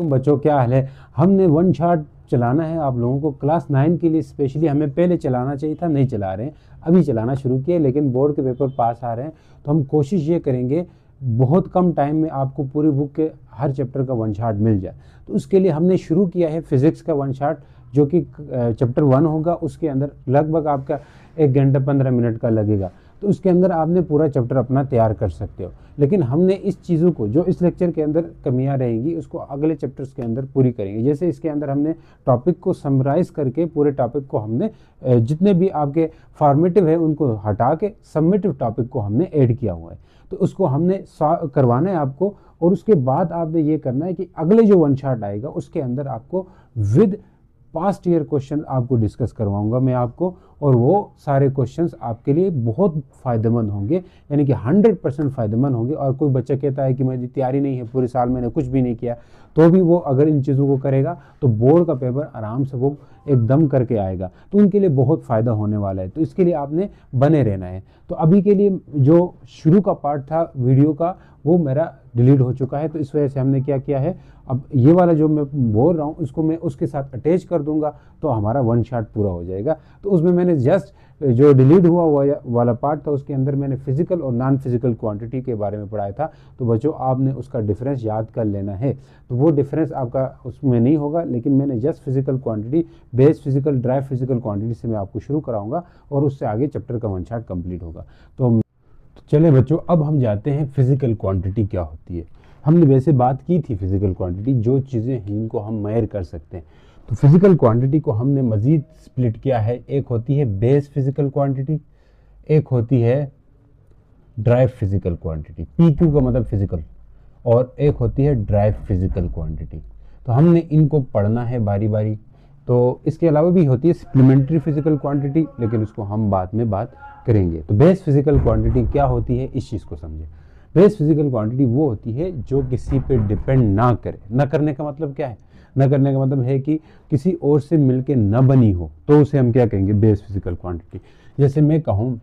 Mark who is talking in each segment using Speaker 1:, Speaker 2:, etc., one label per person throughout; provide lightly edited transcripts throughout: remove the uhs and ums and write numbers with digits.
Speaker 1: अस्सलामुअलैकुम बच्चों, क्या हाल है। हमने वन शॉट चलाना है आप लोगों को क्लास 9 के लिए स्पेशली। हमें पहले चलाना चाहिए था, नहीं चला रहे हैं, अभी चलाना शुरू किया, लेकिन बोर्ड के पेपर पास आ रहे हैं तो हम कोशिश ये करेंगे बहुत कम टाइम में आपको पूरी बुक के हर चैप्टर का वन शॉट मिल जाए। तो उसके लिए हमने शुरू किया है फिज़िक्स का वन शॉट, जो कि चैप्टर 1 होगा। उसके अंदर लगभग आपका 1 घंटा 15 मिनट का लगेगा, तो उसके अंदर आपने पूरा चैप्टर अपना तैयार कर सकते हो। लेकिन हमने इस चीज़ों को, जो इस लेक्चर के अंदर कमियां रहेंगी, उसको अगले चैप्टर्स के अंदर पूरी करेंगे। जैसे इसके अंदर हमने टॉपिक को समराइज़ करके पूरे टॉपिक को हमने जितने भी आपके फॉर्मेटिव है उनको हटा के सबमिटिव टॉपिक को हमने ऐड किया हुआ है। तो उसको हमने करवाना है आपको, और उसके बाद आपने ये करना है कि अगले जो वन शॉट आएगा उसके अंदर आपको विद पास्ट ईयर क्वेश्चन आपको डिस्कस करवाऊंगा मैं आपको, और वो सारे क्वेश्चंस आपके लिए बहुत फ़ायदेमंद होंगे, यानी कि 100% फ़ायदेमंद होंगे। और कोई बच्चा कहता है कि मेरी तैयारी नहीं है, पूरे साल मैंने कुछ भी नहीं किया, तो भी वो अगर इन चीज़ों को करेगा तो बोर्ड का पेपर आराम से वो एकदम करके आएगा, तो उनके लिए बहुत फ़ायदा होने वाला है। तो इसके लिए आपने बने रहना है। तो अभी के लिए जो शुरू का पार्ट था वीडियो का वो मेरा डिलीट हो चुका है, तो इस वजह से हमने क्या किया है, अब ये वाला जो मैं बोल रहा हूँ उसको मैं उसके साथ अटैच कर दूंगा, तो हमारा वन शॉट पूरा हो जाएगा। तो उसमें मैंने जस्ट जो डिलीट हुआ वाला पार्ट था उसके अंदर मैंने फिजिकल और नॉन फिजिकल क्वांटिटी के बारे में पढ़ाया था। तो बच्चों आपने उसका डिफरेंस याद कर लेना है। तो वो डिफरेंस आपका उसमें नहीं होगा, लेकिन मैंने just physical quantity, base physical, dry physical quantity से मैं आपको शुरू कराऊंगा, और उससे आगे चैप्टर का वन शॉट कंप्लीट होगा। तो चले बच्चों, अब हम जाते हैं फिजिकल क्वांटिटी क्या होती है। हमने वैसे बात की थी फिजिकल क्वांटिटी, जो चीज़ें हैं इनको हम मेजर कर सकते हैं। तो फिजिकल क्वांटिटी को हमने मज़ीद स्प्लिट किया है। एक होती है बेस फिजिकल क्वांटिटी, एक होती है ड्राई फिजिकल क्वांटिटी, PQ का मतलब फिजिकल, और एक होती है ड्राई फिजिकल क्वांटिटी। तो हमने इनको पढ़ना है बारी बारी। तो इसके अलावा भी होती है सप्लीमेंट्री फिजिकल क्वांटिटी, लेकिन उसको हम बाद में बात करेंगे। तो बेस फिजिकल क्वांटिटी क्या होती है, इस चीज़ को समझे। बेस फिजिकल क्वांटिटी वो होती है जो किसी पे डिपेंड ना करे। ना करने का मतलब क्या है, ना करने का मतलब है कि किसी और से मिलके न बनी हो, तो उसे हम क्या कहेंगे, बेस फिजिकल क्वांटिटी। जैसे मैं कहूँ,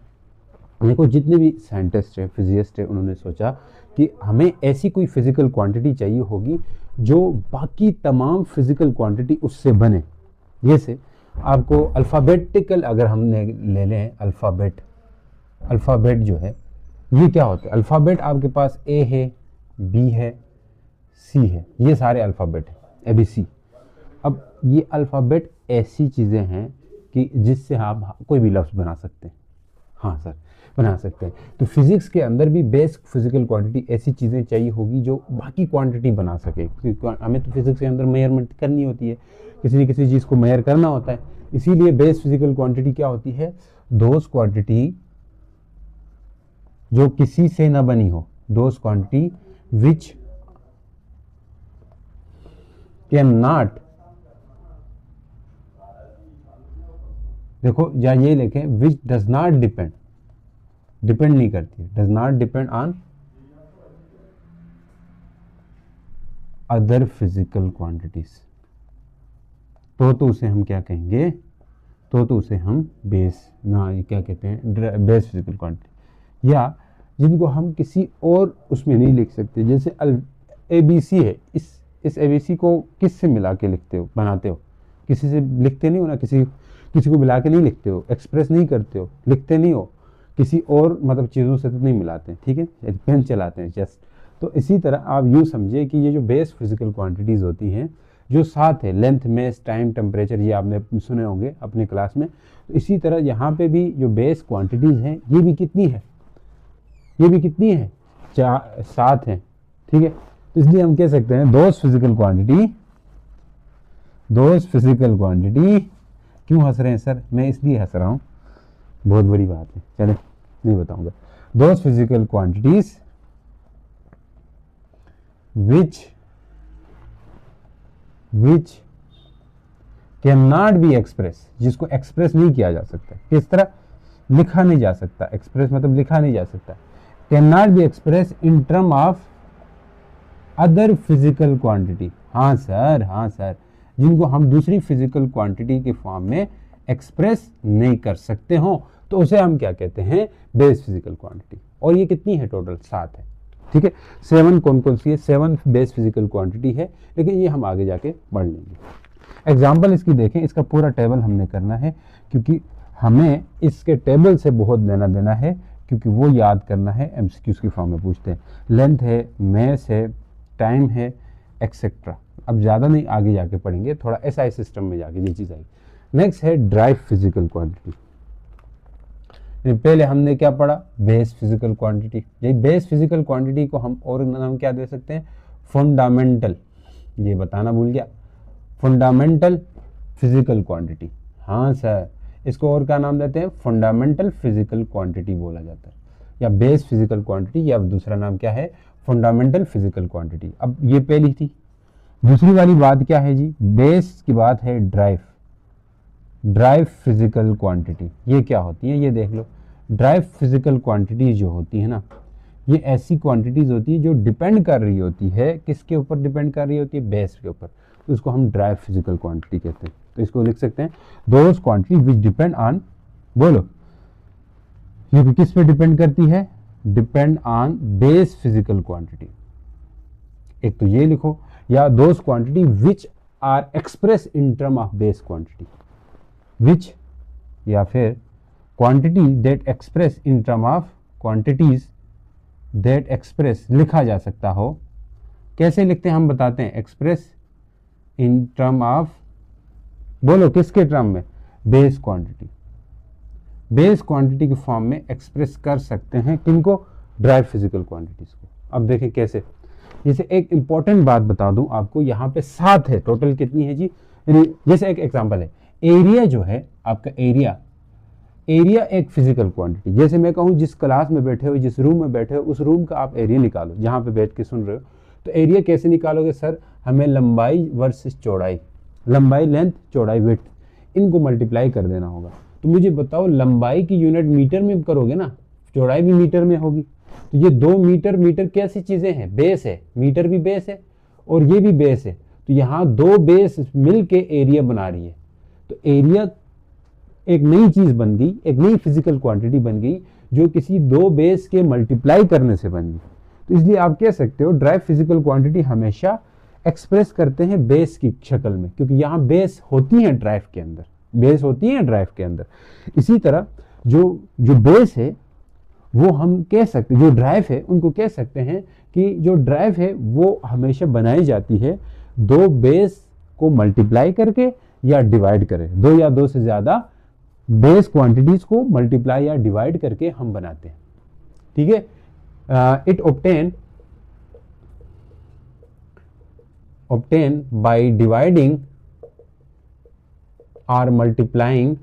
Speaker 1: देखो जितने भी साइंटिस्ट है, फिजिसिस्ट है, उन्होंने सोचा कि हमें ऐसी कोई फिजिकल क्वांटिटी चाहिए होगी जो बाकी तमाम फिजिकल क्वांटिटी उससे बने। जैसे आपको अल्फ़ाबेटिकल अगर हमने ले लें, अल्फ़ाबेट जो है ये क्या होता है। अल्फ़ाबेट आपके पास A है, B है, C है, ये सारे अल्फ़ाबेट हैं, ABC। अब ये अल्फ़ाबेट ऐसी चीज़ें हैं कि जिससे आप कोई भी लफ्ज़ बना सकते हैं। हाँ सर, बना सकते हैं। तो फिज़िक्स के अंदर भी बेस फिजिकल क्वांटिटी ऐसी चीज़ें चाहिए होगी जो बाकी क्वांटिटी बना सके, क्योंकि हमें तो फिज़िक्स के अंदर मेजरमेंट करनी होती है, किसी न किसी चीज़ को मेजर करना होता है। इसीलिए बेस फिजिकल क्वांटिटी क्या होती है, दोज क्वांटिटी जो किसी से ना बनी हो, those quantity which can not, देखो या ये लिखें, which does not depend, depend नहीं करती है, does not depend on other physical quantities, तो उसे हम क्या कहेंगे, तो उसे हम बेस ना, ये क्या कहते हैं, बेस फिजिकल क्वांटिटी। या जिनको हम किसी और उसमें नहीं लिख सकते। जैसे ABC है, इस ABC को किस से मिला के लिखते हो, बनाते हो, किसी से लिखते नहीं हो ना, किसी को मिला के नहीं लिखते हो, एक्सप्रेस नहीं करते हो, लिखते नहीं हो, किसी और मतलब चीज़ों से तो नहीं मिलाते हैं, ठीक है, एक पेन चलाते हैं जस्ट। तो इसी तरह आप यूँ समझिए कि ये जो बेस फिजिकल क्वांटिटीज़ होती हैं, जो साथ है लेंथ, मेस, टाइम, टेम्परेचर, ये आपने सुने होंगे अपने क्लास में। तो इसी तरह यहाँ पे भी जो बेस क्वांटिटीज़ हैं ये भी कितनी है, ये भी कितनी है, 7 है, ठीक है। तो इसलिए हम कह सकते हैं दोज फिजिकल क्वांटिटी। क्यों हंस रहे हैं सर, मैं इसलिए हंस रहा हूँ, बहुत बड़ी बात है, चले नहीं बताऊंगा। Those physical quantities which can not be express, जिसको एक्सप्रेस नहीं किया जा सकता, किस तरह, लिखा नहीं जा सकता, एक्सप्रेस मतलब लिखा नहीं जा सकता, can not be express in term of other physical quantity. हाँ सर, जिनको हम दूसरी फिजिकल क्वांटिटी के फॉर्म में एक्सप्रेस नहीं कर सकते हो, तो उसे हम क्या कहते हैं, बेस फिजिकल क्वांटिटी। और ये कितनी है, टोटल 7 है। ठीक है। 7 कौन कौन सी है, 7 बेस फिजिकल क्वांटिटी है, लेकिन ये हम आगे जाके पढ़ लेंगे। एग्जाम्पल इसकी देखें, इसका पूरा टेबल हमने करना है क्योंकि हमें इसके टेबल से बहुत लेना देना है, क्योंकि वो याद करना है, एमसीक्यूज की फॉर्म में पूछते हैं। लेंथ है, मैस है, टाइम है, एक्सेट्रा। अब ज़्यादा नहीं, आगे जाके पढ़ेंगे, थोड़ा एसआई सिस्टम में जाके ये चीज़ आएगी। नेक्स्ट है ड्राइव फिजिकल क्वांटिटी। पहले हमने क्या पढ़ा, बेस फिजिकल क्वांटिटी। यही बेस फिजिकल क्वांटिटी को हम और नाम क्या दे सकते हैं, फंडामेंटल, ये बताना भूल गया, फंडामेंटल फिजिकल क्वांटिटी। हाँ सर, इसको और क्या नाम देते हैं, फंडामेंटल फिजिकल क्वांटिटी बोला जाता है, या बेस फिजिकल क्वांटिटी, या दूसरा नाम क्या है, फंडामेंटल फिजिकल क्वांटिटी। अब ये पहली थी। दूसरी वाली बात क्या है जी, बेस की बात है ड्राइव फिजिकल क्वांटिटी। ये क्या होती है, ये देख लो। ड्राइव फिजिकल क्वांटिटी जो होती है ना, ये ऐसी क्वांटिटीज होती है जो डिपेंड कर रही होती है, किसके ऊपर डिपेंड कर रही होती है, बेस के ऊपर, तो उसको हम ड्राइव फिजिकल क्वांटिटी कहते हैं। तो इसको लिख सकते हैं, those quantity which depend on, बोलो ये किस पे डिपेंड करती है, depend on base physical quantity. एक तो ये लिखो, या those quantity which are express in term of base quantity, which, या फिर quantity that express in term of quantities that express, लिखा जा सकता हो, कैसे लिखते हैं हम बताते हैं, एक्सप्रेस इन टर्म ऑफ, बोलो किसके टर्म में, बेस क्वांटिटी। बेस क्वांटिटी के फॉर्म में एक्सप्रेस कर सकते हैं किनको, ड्राइव फिजिकल क्वांटिटीज को। अब देखें कैसे, जैसे एक इंपॉर्टेंट बात बता दूं आपको, यहाँ पे 7 है, टोटल कितनी है जी, जैसे एक एग्जांपल है, एरिया जो है आपका, एरिया एक फिजिकल क्वांटिटी। जैसे मैं कहूँ जिस क्लास में बैठे हो, जिस रूम में बैठे हो, उस रूम का आप एरिया निकालो जहाँ पे बैठ के सुन रहे हो। तो एरिया कैसे निकालोगे सर, हमें लंबाई वर्सेस चौड़ाई, लंबाई लेंथ, चौड़ाई विड्थ, इनको मल्टीप्लाई कर देना होगा। तो मुझे बताओ, लंबाई की यूनिट मीटर में करोगे ना, चौड़ाई भी मीटर में होगी, तो ये 2 मीटर कैसी चीजें हैं, बेस है, मीटर भी बेस है और ये भी बेस है, तो यहाँ 2 बेस मिल के एरिया बना रही है। तो एरिया एक नई चीज बन गई, एक नई फिजिकल क्वांटिटी बन गई, जो किसी 2 बेस के मल्टीप्लाई करने से बन गई। तो इसलिए आप कह सकते हो ड्राइव फिजिकल क्वांटिटी हमेशा एक्सप्रेस करते हैं बेस की शक्ल में, क्योंकि यहाँ बेस होती है ड्राइव के अंदर, बेस होती है ड्राइव के अंदर। इसी तरह जो बेस है वो हम कह सकते, जो ड्राइव है उनको कह सकते हैं कि जो ड्राइव है वो हमेशा बनाई जाती है 2 बेस को मल्टीप्लाई करके या डिवाइड करें, 2 या 2 से ज्यादा बेस क्वांटिटीज को मल्टीप्लाई या डिवाइड करके हम बनाते हैं। ठीक है, it obtain by dividing or multiplying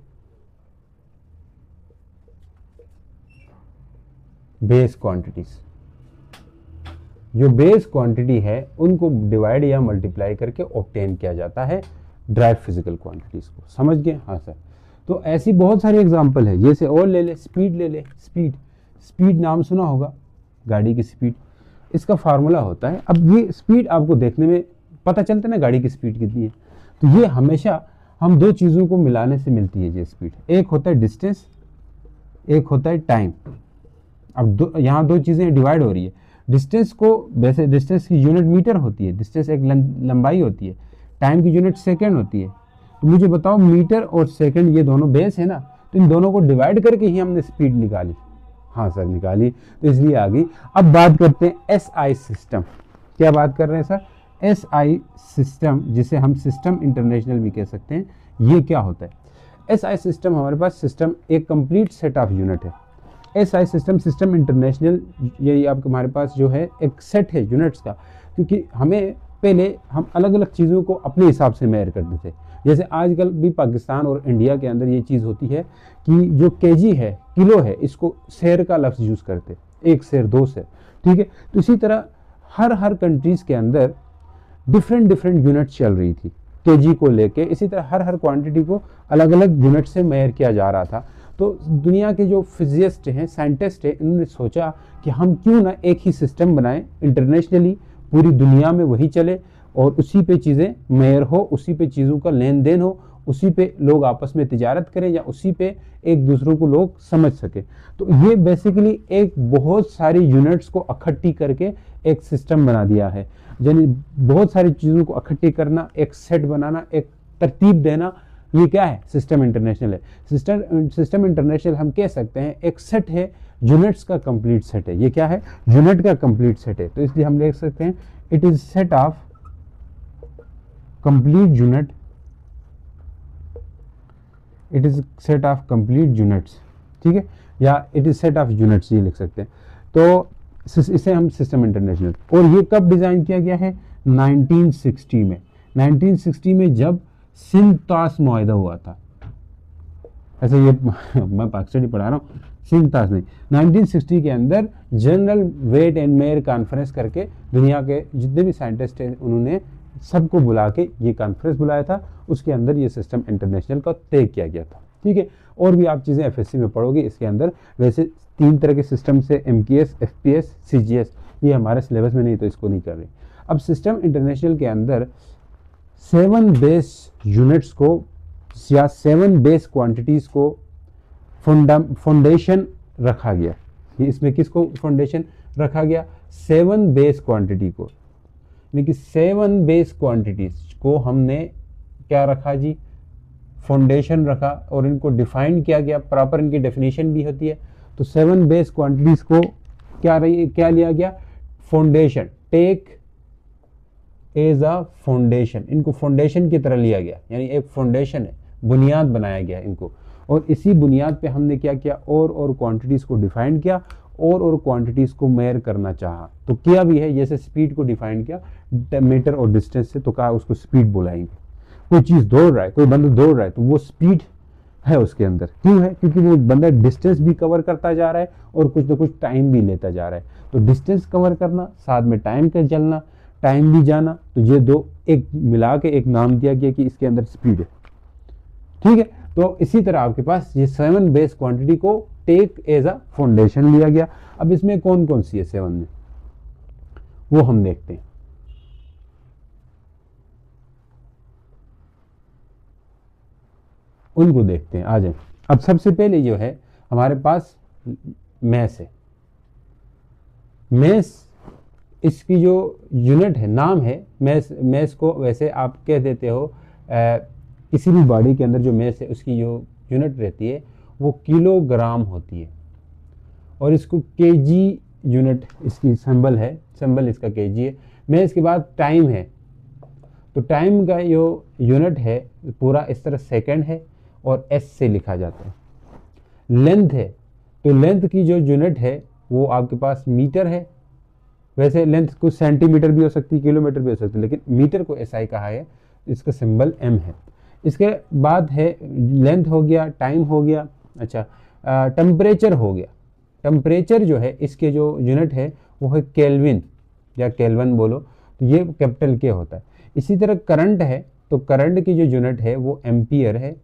Speaker 1: base quantities. जो बेस क्वांटिटी है उनको डिवाइड या मल्टीप्लाई करके ऑब्टेन किया जाता है ड्राइव फिजिकल क्वांटिटीज को। समझ गए, हाँ सर। तो ऐसी बहुत सारी एग्जांपल है, जैसे और ले ले, स्पीड ले ले, स्पीड नाम सुना होगा, गाड़ी की स्पीड, इसका फार्मूला होता है। अब ये स्पीड आपको देखने में पता चलता है ना गाड़ी की स्पीड कितनी है, तो ये हमेशा हम 2 चीज़ों को मिलाने से मिलती है ये स्पीड। एक होता है डिस्टेंस, एक होता है टाइम। अब यहाँ 2 चीज़ें डिवाइड हो रही है। डिस्टेंस को, वैसे डिस्टेंस की यूनिट मीटर होती है, डिस्टेंस एक लंबाई होती है, टाइम की यूनिट सेकेंड होती है। तो मुझे बताओ, मीटर और सेकेंड ये दोनों बेस है ना, तो इन दोनों को डिवाइड करके ही हमने स्पीड निकाली। हाँ सर निकाली, तो इसलिए आ गई। अब बात करते हैं एसआई सिस्टम। क्या बात कर रहे हैं सर, एसआई सिस्टम, जिसे हम सिस्टम इंटरनेशनल भी कह सकते हैं। ये क्या होता है, एसआई सिस्टम हमारे पास सिस्टम एक कंप्लीट सेट ऑफ यूनिट है। एसआई सिस्टम, सिस्टम इंटरनेशनल, ये आपके हमारे पास जो है एक सेट है यूनिट्स का, क्योंकि हमें पहले हम अलग अलग चीज़ों को अपने हिसाब से मेजर करते थे। जैसे आजकल भी पाकिस्तान और इंडिया के अंदर ये चीज़ होती है कि जो केजी है, किलो है, इसको शेर का लफ्ज़ यूज़ करते, 1 शेर 2 शेर, ठीक है। तो इसी तरह हर कंट्रीज़ के अंदर डिफरेंट यूनिट चल रही थी केजी को लेके। इसी तरह हर क्वांटिटी को अलग अलग यूनिट से मेजर किया जा रहा था। तो दुनिया के जो फिजिसिस्ट हैं, साइंटिस्ट हैं, इन्होंने सोचा कि हम क्यों ना एक ही सिस्टम बनाएं इंटरनेशनली, पूरी दुनिया में वही चले, और उसी पे चीज़ें मेयर हो, उसी पे चीज़ों का लेन देन हो, उसी पे लोग आपस में तिजारत करें या उसी पे एक दूसरों को लोग समझ सके। तो ये बेसिकली एक बहुत सारी यूनिट्स को इकट्ठी करके एक सिस्टम बना दिया है। यानी बहुत सारी चीज़ों को इकट्ठी करना, एक सेट बनाना, एक तरतीब देना, ये क्या है? सिस्टम इंटरनेशनल है। सिस्टम इंटरनेशनल हम कह सकते हैं एक सेट है, यूनिट्स का कंप्लीट सेट है। ये क्या है? यूनिट का कंप्लीट सेट है। तो इसलिए हम लिख सकते हैं it is set of complete unit, it is set of complete units, ठीक है, या it is set of units, ये लिख सकते हैं। तो इसे हम सिस्टम इंटरनेशनल। और ये कब डिजाइन किया गया है? 1960 में। 1960 में जब सिंतास मुआहिदा हुआ था। ऐसे ये मैं पाकिस्तानी पढ़ा रहा हूँ, सिंतास नहीं, 1960 के अंदर general weight and measure conference करके दुनिया के जितने भी साइंटिस्ट हैं उन्होंने सबको बुला के ये कॉन्फ्रेंस बुलाया था। उसके अंदर ये सिस्टम इंटरनेशनल का तय किया गया था, ठीक है। और भी आप चीज़ें एफएससी में पढ़ोगे इसके अंदर। वैसे 3 तरह के सिस्टम से एमकेएस, एफपीएस, सीजीएस, ये हमारे सिलेबस में नहीं तो इसको नहीं कर रहे। अब सिस्टम इंटरनेशनल के अंदर 7 बेस यूनिट्स को या 7 बेस क्वांटिटीज को फाउंडेशन रखा गया। ये इसमें किसको फाउंडेशन रखा गया? 7 बेस क्वांटिटी को, यानी कि 7 बेस क्वांटिटीज को हमने क्या रखा जी? फाउंडेशन रखा। और इनको डिफाइन किया गया, प्रॉपर इनकी डेफिनेशन भी होती है। तो 7 बेस क्वांटिटीज को क्या लिया गया? Foundation, take as a foundation, इनको फाउंडेशन की तरह लिया गया, यानी एक फाउंडेशन है, बुनियाद बनाया गया इनको। और इसी बुनियाद पे हमने क्या किया? और क्वांटिटीज़ को डिफाइन किया और क्वांटिटीज़ को मेयर करना चाहा तो किया भी है। जैसे स्पीड को डिफाइन किया मीटर और डिस्टेंस से, तो कहा उसको स्पीड बुलाएंगे। कोई चीज़ दौड़ रहा है, कोई बंदा दौड़ रहा है, तो वो स्पीड है उसके अंदर। क्यों है? क्योंकि वो बंदा डिस्टेंस भी कवर करता जा रहा है और कुछ ना कुछ टाइम भी लेता जा रहा है। तो डिस्टेंस कवर करना, साथ में टाइम का चलना, टाइम भी जाना, तो ये दो एक मिला के एक नाम दिया गया कि इसके अंदर स्पीड है, ठीक है। तो इसी तरह आपके पास ये 7 बेस क्वांटिटी को टेक एज अ फाउंडेशन लिया गया। अब इसमें कौन कौन सी है 7 में, वो हम देखते हैं। उनको देखते हैं, आ जाए। अब सबसे पहले जो है हमारे पास मैस है। मैस इसकी जो यूनिट है, नाम है मैस। मैस को वैसे आप कह देते हो किसी भी बॉडी के अंदर जो मैस है उसकी जो यूनिट रहती है वो किलोग्राम होती है। और इसको केजी यूनिट इसकी सिंबल है, सिंबल इसका केजी है। मैस के बाद टाइम है, तो टाइम का जो यूनिट है पूरा इस तरह सेकंड है और एस से लिखा जाता है। लेंथ है, तो लेंथ की जो यूनिट है वो आपके पास मीटर है। वैसे लेंथ कुछ सेंटीमीटर भी हो सकती है, किलोमीटर भी हो सकती है, लेकिन मीटर को एसआई कहा है, इसका सिंबल एम है। इसके बाद है लेंथ हो गया, टाइम हो गया, अच्छा टेम्परेचर हो गया। टेम्परेचर जो है इसके जो यूनिट है वो है केल्विन या केल्विन बोलो, तो ये कैपिटल के होता है। इसी तरह करंट है, तो करंट की जो यूनिट है वो एम्पियर है।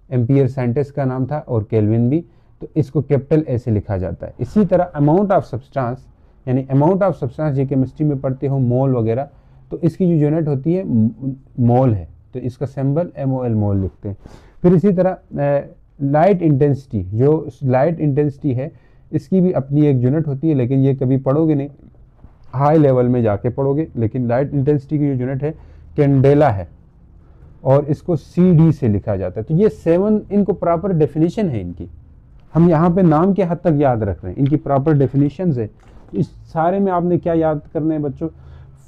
Speaker 1: एम्पियर साइंटिस्ट का नाम था और केल्विन भी, तो इसको कैपिटल ए से लिखा जाता है। इसी तरह अमाउंट ऑफ सब्सटेंस, यानी अमाउंट ऑफ सब्सटेंस जो केमिस्ट्री में पढ़ते हो मोल वगैरह, तो इसकी जो यूनिट होती है मोल है, तो इसका सिंबल MOL मोल लिखते हैं। फिर इसी तरह लाइट इंटेंसिटी, जो लाइट इंटेंसिटी है इसकी भी अपनी एक यूनिट होती है, लेकिन ये कभी पढ़ोगे नहीं, हाई लेवल में जाके पढ़ोगे। लेकिन लाइट इंटेंसिटी की जो यूनिट है कैंडेला है और इसको CD से लिखा जाता है। तो ये 7 इनको प्रॉपर डेफिनेशन है इनकी, हम यहाँ पे नाम के हद तक याद रख रहे हैं, इनकी प्रॉपर डेफिनेशन है। इस सारे में आपने क्या याद करना है बच्चों?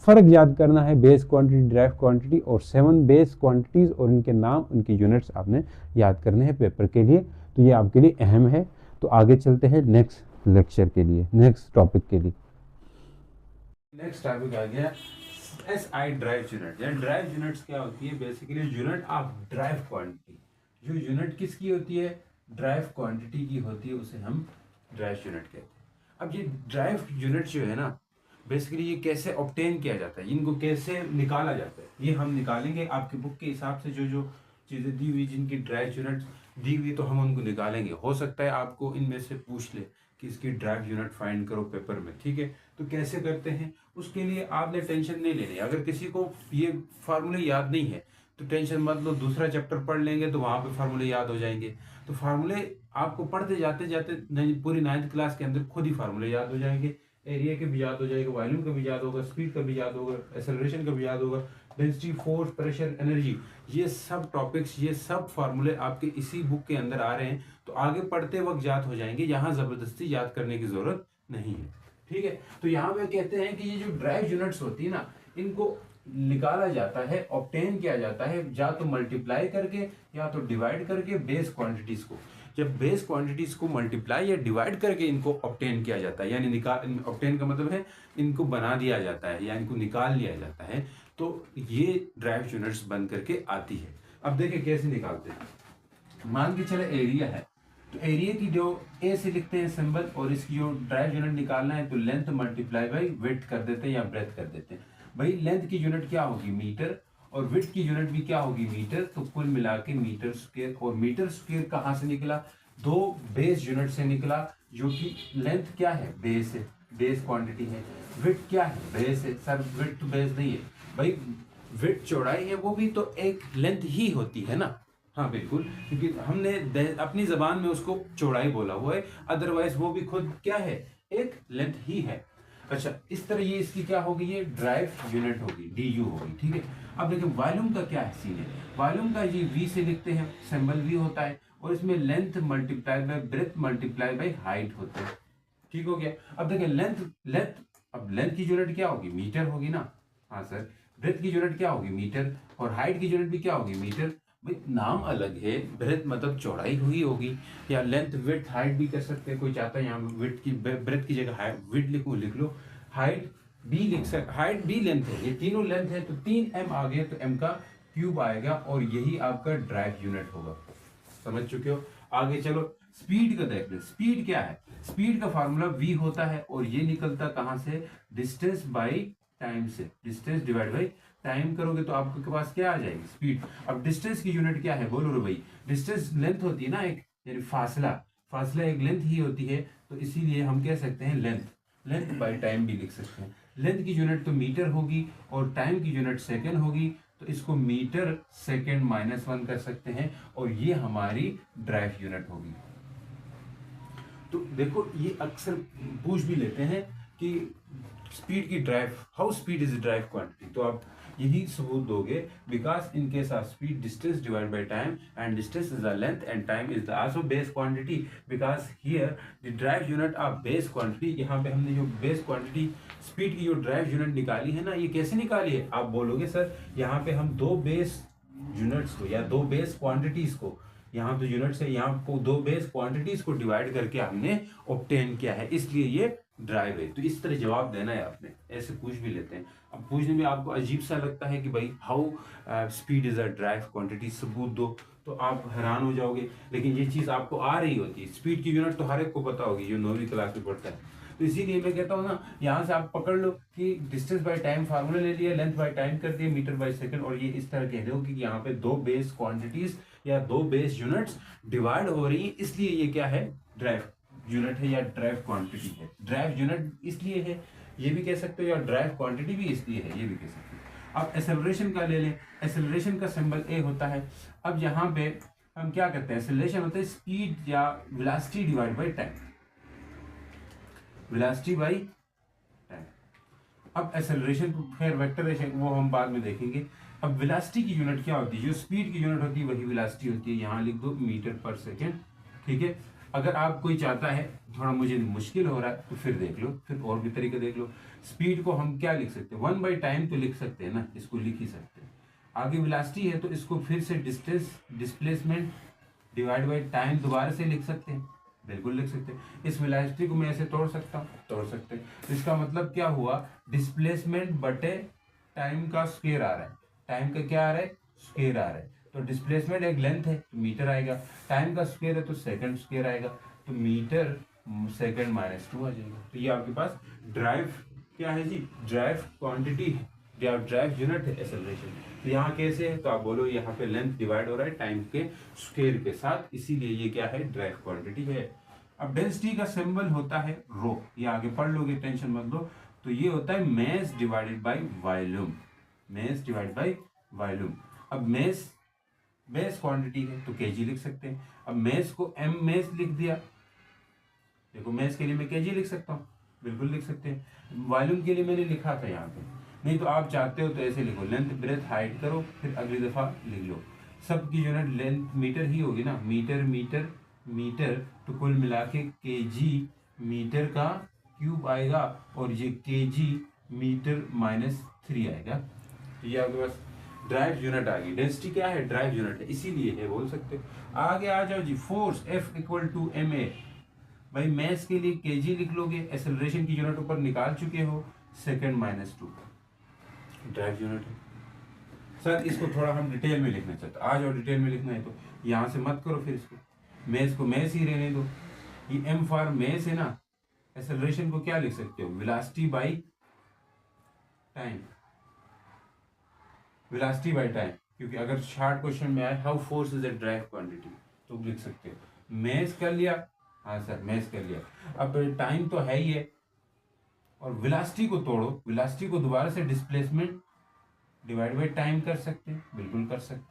Speaker 1: फ़र्क याद करना है, बेस क्वांटिटी, ड्राइव क्वांटिटी और 7 बेस क्वांटिटीज़ और इनके नाम, उनकी यूनिट्स आपने याद करने हैं पेपर के लिए। तो ये आपके लिए अहम है। तो आगे चलते हैं नेक्स्ट लेक्चर के लिए, नेक्स्ट टॉपिक के लिए। नेक्स्ट टॉपिक आ गया SI ड्राइव यूनिट। यानी ड्राइव यूनिट्स क्या होती है? Basically unit of drive quantity. जो यूनिट किसकी होती है? ड्राइव क्वांटिटी की होती है, उसे हम ड्राइव यूनिट कहते हैं। अब ये ड्राइव यूनिट जो है ना, बेसिकली ये कैसे ऑब्टेन किया जाता है, इनको कैसे निकाला जाता है, ये हम निकालेंगे। आपकी बुक के हिसाब से जो जो चीज़ें दी हुई, जिनकी ड्राइव यूनिट दी हुई, तो हम उनको निकालेंगे। हो सकता है आपको इनमें से पूछ ले कि इसकी ड्राइव यूनिट फाइंड करो पेपर में, ठीक है। तो कैसे करते हैं, उसके लिए आपने टेंशन नहीं लेनी। अगर किसी को ये फार्मूले याद नहीं है तो टेंशन मत लो, दूसरा चैप्टर पढ़ लेंगे तो वहां पे फार्मूले याद हो जाएंगे। तो फार्मूले आपको पढ़ते जाते जाते पूरी 9th क्लास के अंदर खुद ही फार्मूले याद हो जाएंगे। एरिया के भी याद हो जाएगा, वॉल्यूम का भी याद होगा, स्पीड का भी याद होगा, एक्सेलरेशन का भी याद होगा, डेंसिटी, फोर्स, प्रेशर, एनर्जी, ये सब टॉपिक्स, ये सब फार्मूले आपके इसी बुक के अंदर आ रहे हैं। तो आगे पढ़ते वक्त याद हो जाएंगे, यहाँ जबरदस्ती याद करने की जरूरत नहीं है, ठीक है। तो यहाँ पे कहते हैं कि ये जो ड्राइव यूनिट्स होती है ना, इनको निकाला जाता है, ऑब्टेन किया जाता है या तो मल्टीप्लाई करके या तो डिवाइड करके बेस क्वांटिटीज को। जब बेस क्वांटिटीज को मल्टीप्लाई या डिवाइड करके इनको ऑब्टेन किया जाता है, यानी निकाल, ऑब्टेन का मतलब है इनको बना दिया जाता है या इनको निकाल लिया जाता है, तो ये ड्राइव यूनिट्स बन करके आती है। अब देखिए कैसे निकालते हैं। मान के चले एरिया है, तो एरिया की जो ए से लिखते हैं सिंबल, और इसकी जो ड्राइव यूनिट निकालना है तो लेंथ मल्टीप्लाई बाई विड्थ कर देते हैं या ब्रेथ कर देते हैं। भाई लेंथ की यूनिट क्या होगी, मीटर, और विड्थ की यूनिट भी क्या होगी, मीटर। तो कुल मिला के मीटर स्क्वायर, और मीटर स्क्वायर कहाँ से निकला, दो बेस यूनिट से निकला, जो कि लेंथ क्या है, बेस है, बेस क्वांटिटी है। विड्थ क्या है, बेस है। सर विड्थ तो बेस नहीं है भाई, विड्थ चौड़ाई है, वो भी तो एक लेंथ ही होती है ना। हाँ बिल्कुल, क्योंकि हमने अपनी जबान में उसको चौड़ाई बोला हुआ है, अदरवाइज वो भी खुद क्या है, एक लेंथ ही है। अच्छा, इस तरह ये इसकी क्या होगी, ये ड्राइव यूनिट होगी, डी होगी, ठीक है। अब देखिए वॉल्यूम का क्या है सीन है, वॉल्यूम का ये वी से लिखते हैं, सिंबल वी होता है, और इसमें length multiply by breath multiply by height होता है, ठीक हो गया। अब देखिए अब लेंथ की यूनिट क्या होगी, मीटर होगी ना। हाँ सर, ब्रेथ की यूनिट क्या होगी, मीटर, और हाइट की यूनिट भी क्या होगी, मीटर। भाई नाम अलग है, ब्रेथ मतलब चौड़ाई हुई होगी, या लेंथ विड्थ हाइट भी कर सकते हैं। कोई चाहता है यहाँ विड्थ की ब्रेथ की जगह विड्थ लिख लो, हाइट भी लिख सकते, हाइट भी लेंथ है, ये तीनों लेंथ है, तो 3m आ गया, तो m का क्यूब आएगा, और यही आपका ड्राइव यूनिट होगा। समझ चुके हो। आगे चलो स्पीड का देख लो। स्पीड क्या है, स्पीड का फार्मूला v होता है, और ये निकलता कहां से, डिस्टेंस बाई टाइम से। डिस्टेंस डिवाइड बाई टाइम करोगे तो आपके पास क्या आ जाएगी, स्पीड। अब डिस्टेंस की यूनिट क्या है, बोलो रे भाई, डिस्टेंस लेंथ होती है ना एक, यानी फासला एक लेंथ ही होती है, तो इसीलिए हम कह सकते हैं लेंथ बाई टाइम भी लिख सकते हैं। लेंथ की यूनिट तो मीटर होगी, और टाइम की यूनिट सेकेंड होगी, तो इसको मीटर सेकेंड -1 कर सकते हैं, और ये हमारी ड्राइव यूनिट होगी। तो देखो ये अक्सर पूछ भी लेते हैं कि स्पीड की drive, how speed is drive quantity, तो आप यही सबूत दोगे, because in case of speed distance divide by time, and distance is the length and time is the also base quantity, because here the drive unit of base quantity. यहाँ पे हमने जो base quantity speed की जो drive unit निकाली है ना, ये कैसे निकाली है, आप बोलोगे सर यहाँ पे हम दो बेस यूनिट्स को या दो बेस क्वांटिटीज को, यहाँ तो यूनिट्स है, यहाँ को दो बेस क्वांटिटीज को डिवाइड करके हमने ऑब्टेन किया है, इसलिए ये ड्राइव है। तो इस तरह जवाब देना है आपने, ऐसे पूछ भी लेते हैं। अब पूछने में आपको अजीब सा लगता है कि भाई how speed is a drive quantity, सबूत दो, तो आप हैरान हो जाओगे, लेकिन ये चीज आपको आ रही होती है। स्पीड की यूनिट तो हर एक को पता होगी जो 9वीं क्लास में पढ़ता है। तो इसीलिए मैं कहता हूँ ना, यहाँ से आप पकड़ लो कि डिस्टेंस बाय टाइम फार्मूला ले लिया, लेंथ बाय टाइम कर दिया, मीटर बाय सेकंड, और ये इस तरह कह दो कि यहाँ पे दो बेस क्वांटिटीज या दो बेस यूनिट्स डिवाइड हो रही है, इसलिए ये क्या है, ड्राइव यूनिट है या ड्राइव क्वांटिटी है। ड्राइव यूनिट इसलिए है, ये भी कह सकते हो, या ड्राइव क्वांटिटी भी इसलिए है, ये भी कह सकते हो। अब एक्सेलरेशन का ले लें, एक्सेलरेशन का सिंबल ए होता है। अब यहाँ पे हम क्या करते हैं, एक्सेलरेशन होता है स्पीड या velocity divide by time, velocity by time. अब एक्सेलरेशन को खैर वेक्टर है, वो हम बाद में देखेंगे। अब वेलोसिटी की यूनिट क्या होती है, जो स्पीड की यूनिट होती है वही वेलोसिटी होती है, यहाँ लिख दो मीटर पर सेकेंड, ठीक है। अगर आप कोई चाहता है थोड़ा मुझे मुश्किल हो रहा है तो फिर देख लो, फिर और भी तरीके देख लो। स्पीड को हम क्या लिख सकते हैं, 1 बाई टाइम तो लिख सकते हैं ना, इसको लिख ही सकते हैं। आगे वेलोसिटी है तो इसको फिर से distance displacement divide by time दोबारा से लिख सकते हैं, बिल्कुल लिख सकते हैं। इस वेलोसिटी को मैं ऐसे तोड़ सकता हूँ, तोड़ सकते हैं। तो इसका मतलब क्या हुआ, डिस्प्लेसमेंट बटे टाइम का स्क्वायर आ रहा है, टाइम का क्या आ रहा है, स्क्वायर आ रहा है। तो डिस्प्लेसमेंट एक लेंथ है तो मीटर आएगा, टाइम का स्क्वायर है तो सेकंड स्क्वायर आएगा, तो मीटर सेकंड -2 आ जाएगा। तो ये आपके पास ड्राइव क्या है जी, ड्राइव क्वांटिटी है या ड्राइव यूनिट है एक्सेलरेशन। तो यहाँ कैसे है, तो आप बोलो यहाँ पे लेंथ डिवाइड हो रहा है टाइम के स्क्वायर के साथ, इसीलिए ये क्या है, ड्राइव क्वांटिटी है।
Speaker 2: अब डेंसिटी का सिंबल होता है रो, ये आगे पढ़ लोगे, टेंशन मत लो। तो ये होता है mass divided by volume, mass divided by volume. अब मास क्वांटिटी है तो केजी लिख सकते हैं। अब मास को एम मास लिख दिया, देखो मास के लिए मैं केजी लिख सकता हूँ, बिल्कुल लिख सकते हैं। वॉल्यूम के लिए मैंने लिखा था यहाँ पे, नहीं तो आप चाहते हो तो ऐसे लिखो, लेंथ ब्रेथ हाइट करो, फिर अगली दफा लिख लो। सबकी यूनिट लेंथ मीटर ही होगी ना, मीटर मीटर मीटर, तो कुल मिला के केजी मीटर का क्यूब आएगा, और ये केजी मीटर -3 आएगा। तो ये आपके पास ड्राइव यूनिट आ गई। डेंसिटी क्या है? ड्राइव यूनिट है, इसीलिए है, बोल सकते हो। आगे आ जाओ जी, force F equal to ma। भाई मैथ्स के लिए केजी लिख लोगे, एक्सेलरेशन की यूनिट ऊपर निकाल चुके हो, सेकंड -2 ड्राइव यूनिट है। सर इसको थोड़ा हम डिटेल में लिखना चाहते, आ जाओ डिटेल में लिखना है तो यहाँ से मत करो, फिर इसको मैथ्स को मैथ्स ही रहने दो। ये एम फॉर मैथ्स है ना, एक्सेलरेशन को क्या लिख सकते हो? Velocity by time, velocity by time, क्योंकि अगर शार्ट क्वेश्चन में आए how force is a drive quantity तो लिख सकते हो। मैथ्स कर लिया, हाँ सर मैथ्स कर लिया। अब टाइम तो है ही है, और वेलोसिटी को तोड़ो, वेलोसिटी को दोबारा से डिस्प्लेसमेंट डिवाइड बाई टाइम कर सकते हैं, बिल्कुल कर सकते हैं।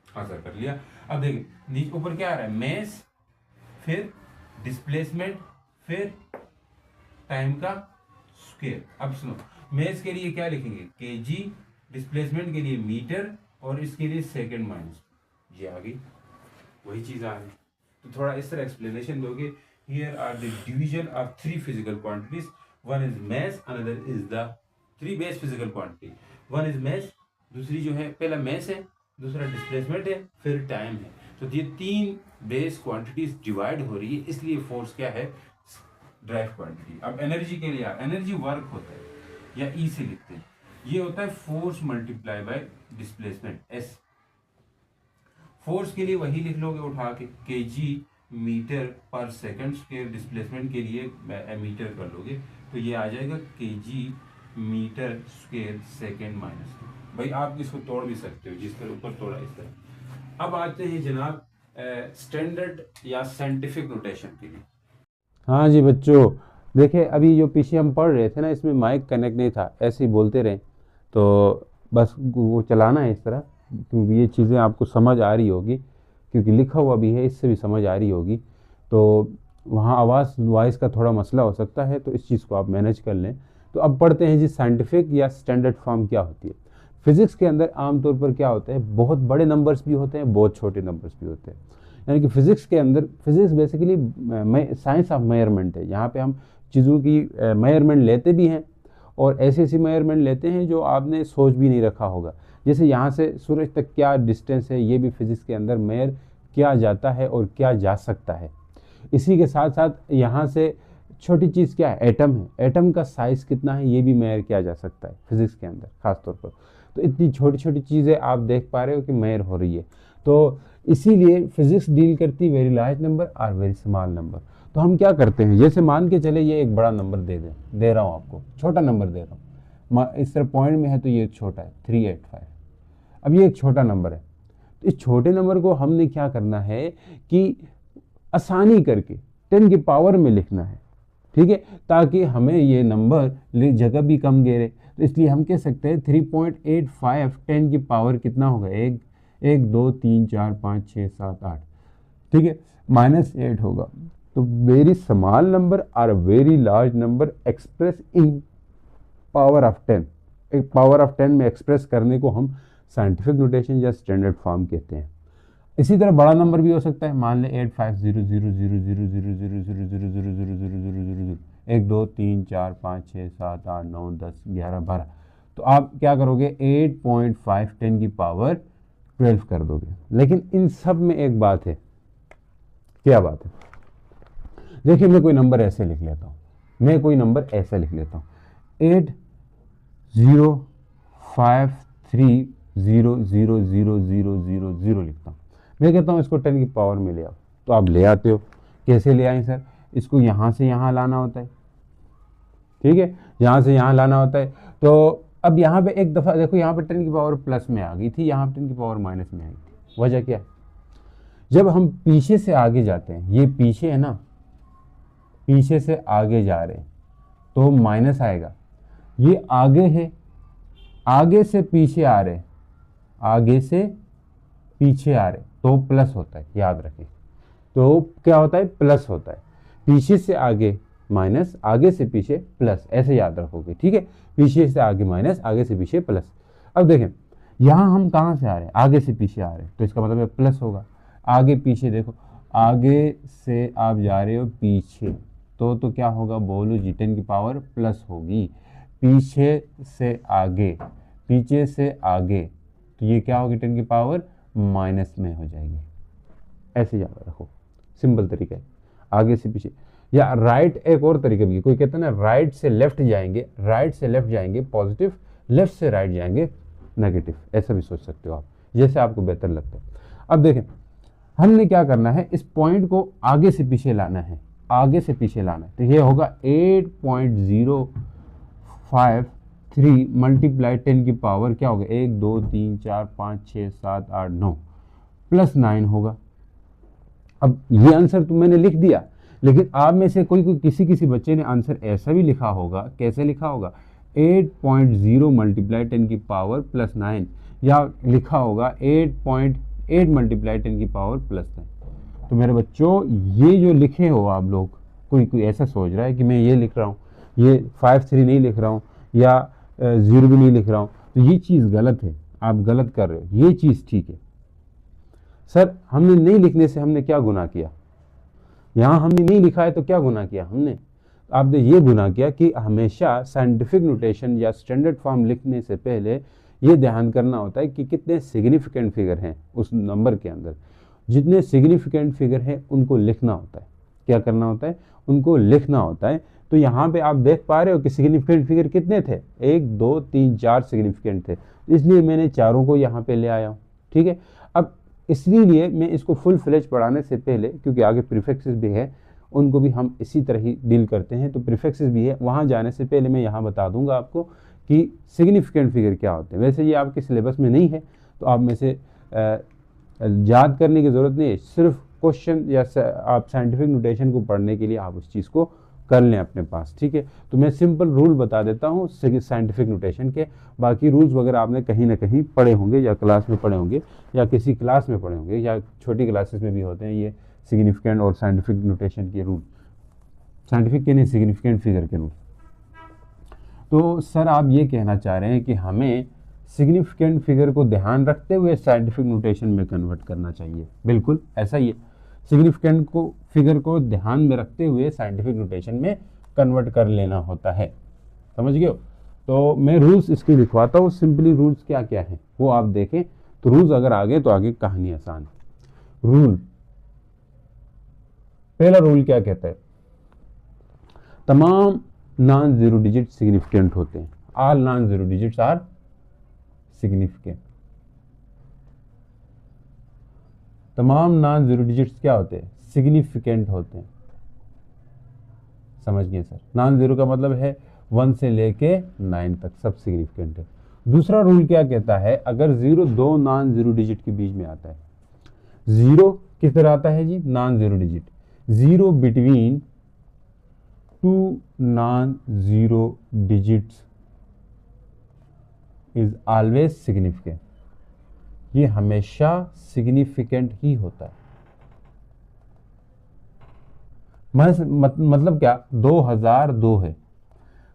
Speaker 2: हाँ सर कर लिया। अब देखिए नीचे ऊपर क्या आ रहा है, मैस, फिर डिस्प्लेसमेंट, फिर टाइम का स्क्वायर। अब सुनो, मैस के लिए क्या लिखेंगे? केजी, डिस्प्लेसमेंट के लिए मीटर, और इसके लिए सेकंड माइनस, ये आ गई, वही चीज आ गई। तो थोड़ा इस तरह एक्सप्लेनेशन दोगे। Here are the division of 3 physical quantities, one is mass, another is the 3 base physical quantity, one is mass, दूसरी जो है, पहला मैस है, दूसरा डिस्प्लेसमेंट है, फिर टाइम है। तो ये 3 बेस क्वांटिटीज डिवाइड हो रही है, इसलिए फोर्स क्या है? Drive quantity. अब एनर्जी के लिए, एनर्जी वर्क होता है, या ई से लिखते हैं, ये होता है force multiply by displacement, S. Force के लिए वही लिख लोगे उठा के, केजी मीटर पर सेकंड स्क्वायर, डिस्प्लेसमेंट के लिए मीटर कर लोगे, तो ये आ जाएगा केजी मीटर स्क्वायर सेकंड -2। भाई आप इसको तोड़ भी सकते हो, जिस तरह ऊपर तोड़ा इस तरह। अब आते हैं जनाब स्टैंडर्ड या साइंटिफिक नोटेशन के लिए।
Speaker 1: हाँ जी बच्चों, देखिए अभी जो पीछे हम पढ़ रहे थे ना, इसमें माइक कनेक्ट नहीं था, ऐसे ही बोलते रहे, तो बस वो चलाना है इस तरह, क्योंकि ये चीज़ें आपको समझ आ रही होगी, क्योंकि लिखा हुआ भी है, इससे भी समझ आ रही होगी। तो वहाँ आवाज़ वॉइस का थोड़ा मसला हो सकता है, तो इस चीज़ को आप मैनेज कर लें। तो अब पढ़ते हैं जी, साइंटिफिक या स्टैंडर्ड फॉर्म क्या होती है। फिज़िक्स के अंदर आमतौर पर क्या होता है, बहुत बड़े नंबर्स भी होते हैं, बहुत छोटे नंबर्स भी होते हैं। यानी कि फ़िज़िक्स के अंदर, physics basically science of measurement है। यहाँ पे हम चीज़ों की मेजरमेंट लेते भी हैं, और ऐसी ऐसी मेजरमेंट लेते हैं जो आपने सोच भी नहीं रखा होगा। जैसे यहाँ से सूरज तक क्या डिस्टेंस है, ये भी फिज़िक्स के अंदर मेजर किया जाता है और किया जा सकता है। इसी के साथ साथ यहाँ से छोटी चीज़ क्या है, एटम है, एटम का साइज़ कितना है ये भी मेजर किया जा सकता है फिज़िक्स के अंदर ख़ास तौर पर। तो इतनी छोटी छोटी चीज़ें आप देख पा रहे हो कि मेजर हो रही है। तो इसीलिए फिज़िक्स डील करती वेरी लार्ज नंबर और वेरी स्मॉल नंबर। तो हम क्या करते हैं, जैसे मान के चले ये एक बड़ा नंबर दे रहा हूँ आपको, छोटा नंबर दे रहा हूँ, इस तरह पॉइंट में है तो ये छोटा है 385। अब ये एक छोटा नंबर है, तो इस छोटे नंबर को हमने क्या करना है कि आसानी करके 10 की पावर में लिखना है, ठीक है, ताकि हमें ये नंबर जगह भी कम घेरे। तो इसलिए हम कह सकते हैं 3.85 10 की पावर कितना होगा, 1 2 3 4 5 6 7 8, ठीक है, -8 होगा। तो वेरी स्मॉल नंबर और very large number express in power of 10, एक पावर ऑफ 10 में एक्सप्रेस करने को हम साइंटिफिक नोटेशन या स्टैंडर्ड फॉर्म कहते हैं। इसी तरह बड़ा नंबर भी हो सकता है, मान लें 850000000000000000 1 2 3 4 5 6 7 8 9 10 11 12। तो आप क्या करोगे, 8.5 10 की पावर 12 कर दोगे। लेकिन इन सब में एक बात है, क्या बात है, देखिए मैं कोई नंबर ऐसे लिख लेता हूँ, 80530000000 लिखता हूँ। मैं कहता हूँ इसको 10 की पावर में ले आओ, तो आप ले आते हो। कैसे ले आए सर? इसको यहाँ से यहाँ लाना होता है, ठीक है, यहाँ से यहाँ लाना होता है। तो अब यहाँ पे एक दफ़ा देखो, यहाँ पे 10 की पावर प्लस में आ गई थी, यहाँ पे 10 की पावर माइनस में आई थी। वजह क्या है? जब हम पीछे से आगे जाते हैं, ये पीछे है ना, पीछे से आगे जा रहे हैं तो माइनस आएगा। ये आगे है, आगे से पीछे आ रहे, आगे से पीछे आ रहे तो प्लस होता है, याद रखें। तो क्या होता है, प्लस होता है। पीछे से आगे माइनस, आगे से पीछे प्लस, ऐसे याद रखोगे, ठीक है। पीछे से आगे माइनस, आगे से पीछे प्लस। अब देखें यहाँ हम कहाँ से आ रहे हैं, आगे से पीछे आ रहे हैं, तो इसका मतलब प्लस होगा। आगे पीछे देखो, आगे से आप जा रहे हो पीछे तो क्या होगा, बोलो जी 10 की पावर प्लस होगी। पीछे से आगे, पीछे से आगे, तो ये क्या होगी, 10 की पावर माइनस में हो जाएगी। ऐसे याद रखो, सिंपल तरीका है। आगे से पीछे, या राइट, एक और तरीका भी, कोई कहता है ना राइट से लेफ्ट जाएंगे, राइट से लेफ्ट जाएंगे पॉजिटिव, लेफ्ट से राइट जाएंगे नेगेटिव, ऐसा भी सोच सकते हो आप, जैसे आपको बेहतर लगता है। अब देखें हमने क्या करना है, इस पॉइंट को आगे से पीछे लाना है, आगे से पीछे लाना है। तो ये होगा 8.053 मल्टीप्लाई 10 की पावर क्या होगा, 1 2 3 4 5 6 7 8 9 प्लस 9 होगा। अब ये आंसर तो मैंने लिख दिया, लेकिन आप में से कोई किसी किसी बच्चे ने आंसर ऐसा भी लिखा होगा, कैसे लिखा होगा, 8.0 मल्टीप्लाई 10 की पावर प्लस 9, या लिखा होगा 8.8 मल्टीप्लाई 10 की पावर प्लस 9। तो मेरे बच्चों ये जो लिखे हो आप लोग, कोई ऐसा सोच रहा है कि मैं ये लिख रहा हूँ, ये 5-3 नहीं लिख रहा हूँ, या 0 भी नहीं लिख रहा हूँ, तो ये चीज़ गलत है, आप गलत कर रहे हो, ये चीज़ ठीक है। सर हमने नहीं लिखने से हमने क्या गुनाह किया, यहाँ हमने नहीं लिखा है तो क्या गुनाह किया हमने, आपने ये गुनाह किया कि हमेशा साइंटिफिक नोटेशन या स्टैंडर्ड फॉर्म लिखने से पहले ये ध्यान करना होता है कि कितने सिग्निफिकेंट फिगर हैं उस नंबर के अंदर। जितने सिग्निफिकेंट फिगर हैं उनको लिखना होता है। क्या करना होता है, उनको लिखना होता है। तो यहाँ पे आप देख पा रहे हो कि सिग्निफिकेंट फिगर कितने थे, 1 2 3 4 सिग्निफिकेंट थे, इसलिए मैंने चारों को यहाँ पे ले आया हूँ, ठीक है। अब इसलिए मैं इसको फुल फ्लेज पढ़ाने से पहले, क्योंकि आगे प्रीफिक्सेस भी है, उनको भी हम इसी तरह ही डील करते हैं, तो प्रीफिक्सेस भी है, वहाँ जाने से पहले मैं यहाँ बता दूंगा आपको कि सिग्निफिकेंट फिगर क्या होते हैं। वैसे ये आपके सिलेबस में नहीं है, तो आप में से याद करने की ज़रूरत नहीं है, सिर्फ क्वेश्चन या आप साइंटिफिक नोटेशन को पढ़ने के लिए आप उस चीज़ को कर लें अपने पास, ठीक है। तो मैं सिंपल रूल बता देता हूँ साइंटिफिक नोटेशन के, बाकी रूल्स वगैरह आपने कहीं ना कहीं पढ़े होंगे, या क्लास में पढ़े होंगे, या किसी क्लास में पढ़े होंगे, या छोटी क्लासेस में भी होते हैं ये सिग्निफिकेंट और साइंटिफिक नोटेशन के रूल, साइंटिफिक के नहीं, सिग्निफिकेंट फिगर के रूल। तो सर आप ये कहना चाह रहे हैं कि हमें सिग्निफिकेंट फिगर को ध्यान रखते हुए साइंटिफिक नोटेशन में कन्वर्ट करना चाहिए। बिल्कुल ऐसा ही है, सिग्निफिकेंट को फिगर को ध्यान में रखते हुए साइंटिफिक नोटेशन में कन्वर्ट कर लेना होता है, समझ गए हो। तो मैं रूल्स इसके लिखवाता हूँ, सिंपली रूल्स क्या क्या है वो आप देखें, तो रूल्स अगर आगे तो आगे कहानी आसान है। रूल, पहला रूल क्या कहता है, तमाम नॉन जीरो डिजिट सिग्निफिकेंट होते हैं, all non zero digits are significant. तमाम नॉन जीरो डिजिट्स क्या होते हैं, सिग्निफिकेंट होते हैं, समझ गए सर। नॉन जीरो का मतलब है 1 से लेके 9 तक सब सिग्निफिकेंट है। दूसरा रूल क्या कहता है, अगर जीरो दो नॉन जीरो डिजिट के बीच में आता है, जीरो किस तरह आता है जी, non zero digit, zero between 2 non zero digits is always significant, ये हमेशा सिग्निफिकेंट ही होता है। मतलब क्या, 2002 है,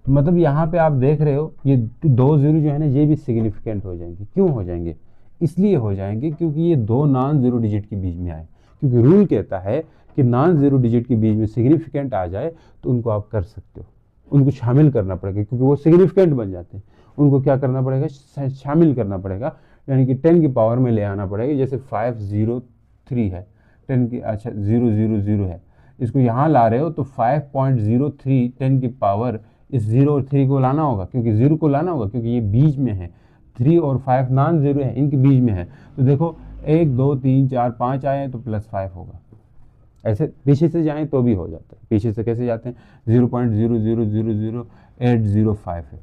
Speaker 1: मतलब यहाँ पे आप देख रहे हो ये 2 जीरो जो है ना, ये भी सिग्निफिकेंट हो जाएंगे। क्यों हो जाएंगे, इसलिए हो जाएंगे क्योंकि ये 2 नॉन जीरो डिजिट के बीच में आए, क्योंकि रूल कहता है कि नॉन जीरो डिजिट के बीच में सिग्निफिकेंट आ जाए तो उनको आप कर सकते हो, उनको शामिल करना पड़ेगा, क्योंकि वो सिग्निफिकेंट बन जाते हैं, उनको क्या करना पड़ेगा, शामिल करना पड़ेगा, यानी कि 10 की पावर में ले आना पड़ेगा। जैसे 503 है, 10 की, अच्छा 000 है, इसको यहाँ ला रहे हो तो 5.03 10 की पावर, इस 0 और 3 को लाना होगा, क्योंकि 0 को लाना होगा क्योंकि ये बीच में है, 3 और 5 नॉन जीरो है, इनके बीच में है। तो देखो 1 2 3 4 5 आए तो +5 होगा। ऐसे पीछे से जाएं तो भी हो जाता है, पीछे से कैसे जाते हैं, 0.0000805 है,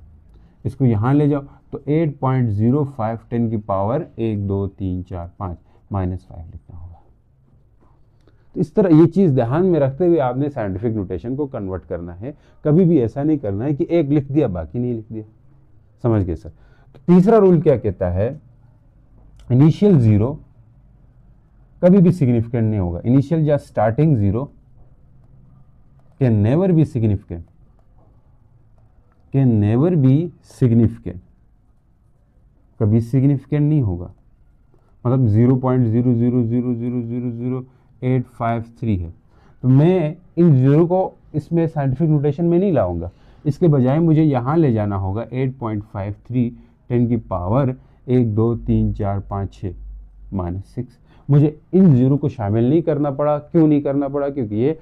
Speaker 1: इसको यहाँ ले जाओ तो 8.05 10 की पावर 1 2 3 4 5 -5 लिखना होगा। तो इस तरह ये चीज़ ध्यान में रखते हुए आपने साइंटिफिक नोटेशन को कन्वर्ट करना है। कभी भी ऐसा नहीं करना है कि एक लिख दिया बाकी नहीं लिख दिया। समझ गए सर। तो तीसरा रूल क्या कहता है, इनिशियल जीरो कभी भी सिग्निफिकेंट नहीं होगा। इनिशियल या starting zero can never be significant, can never be significant, कभी सिग्निफिकेंट नहीं होगा। मतलब 0.00000853 है। तो मैं इन जीरो को इसमें साइंटिफिक नोटेशन में नहीं लाऊंगा, इसके बजाय मुझे यहाँ ले जाना होगा 8.53 10 की पावर 1 2 3 4 5 6 -6। मुझे इन जीरो को शामिल नहीं करना पड़ा। क्यों नहीं करना पड़ा? क्योंकि ये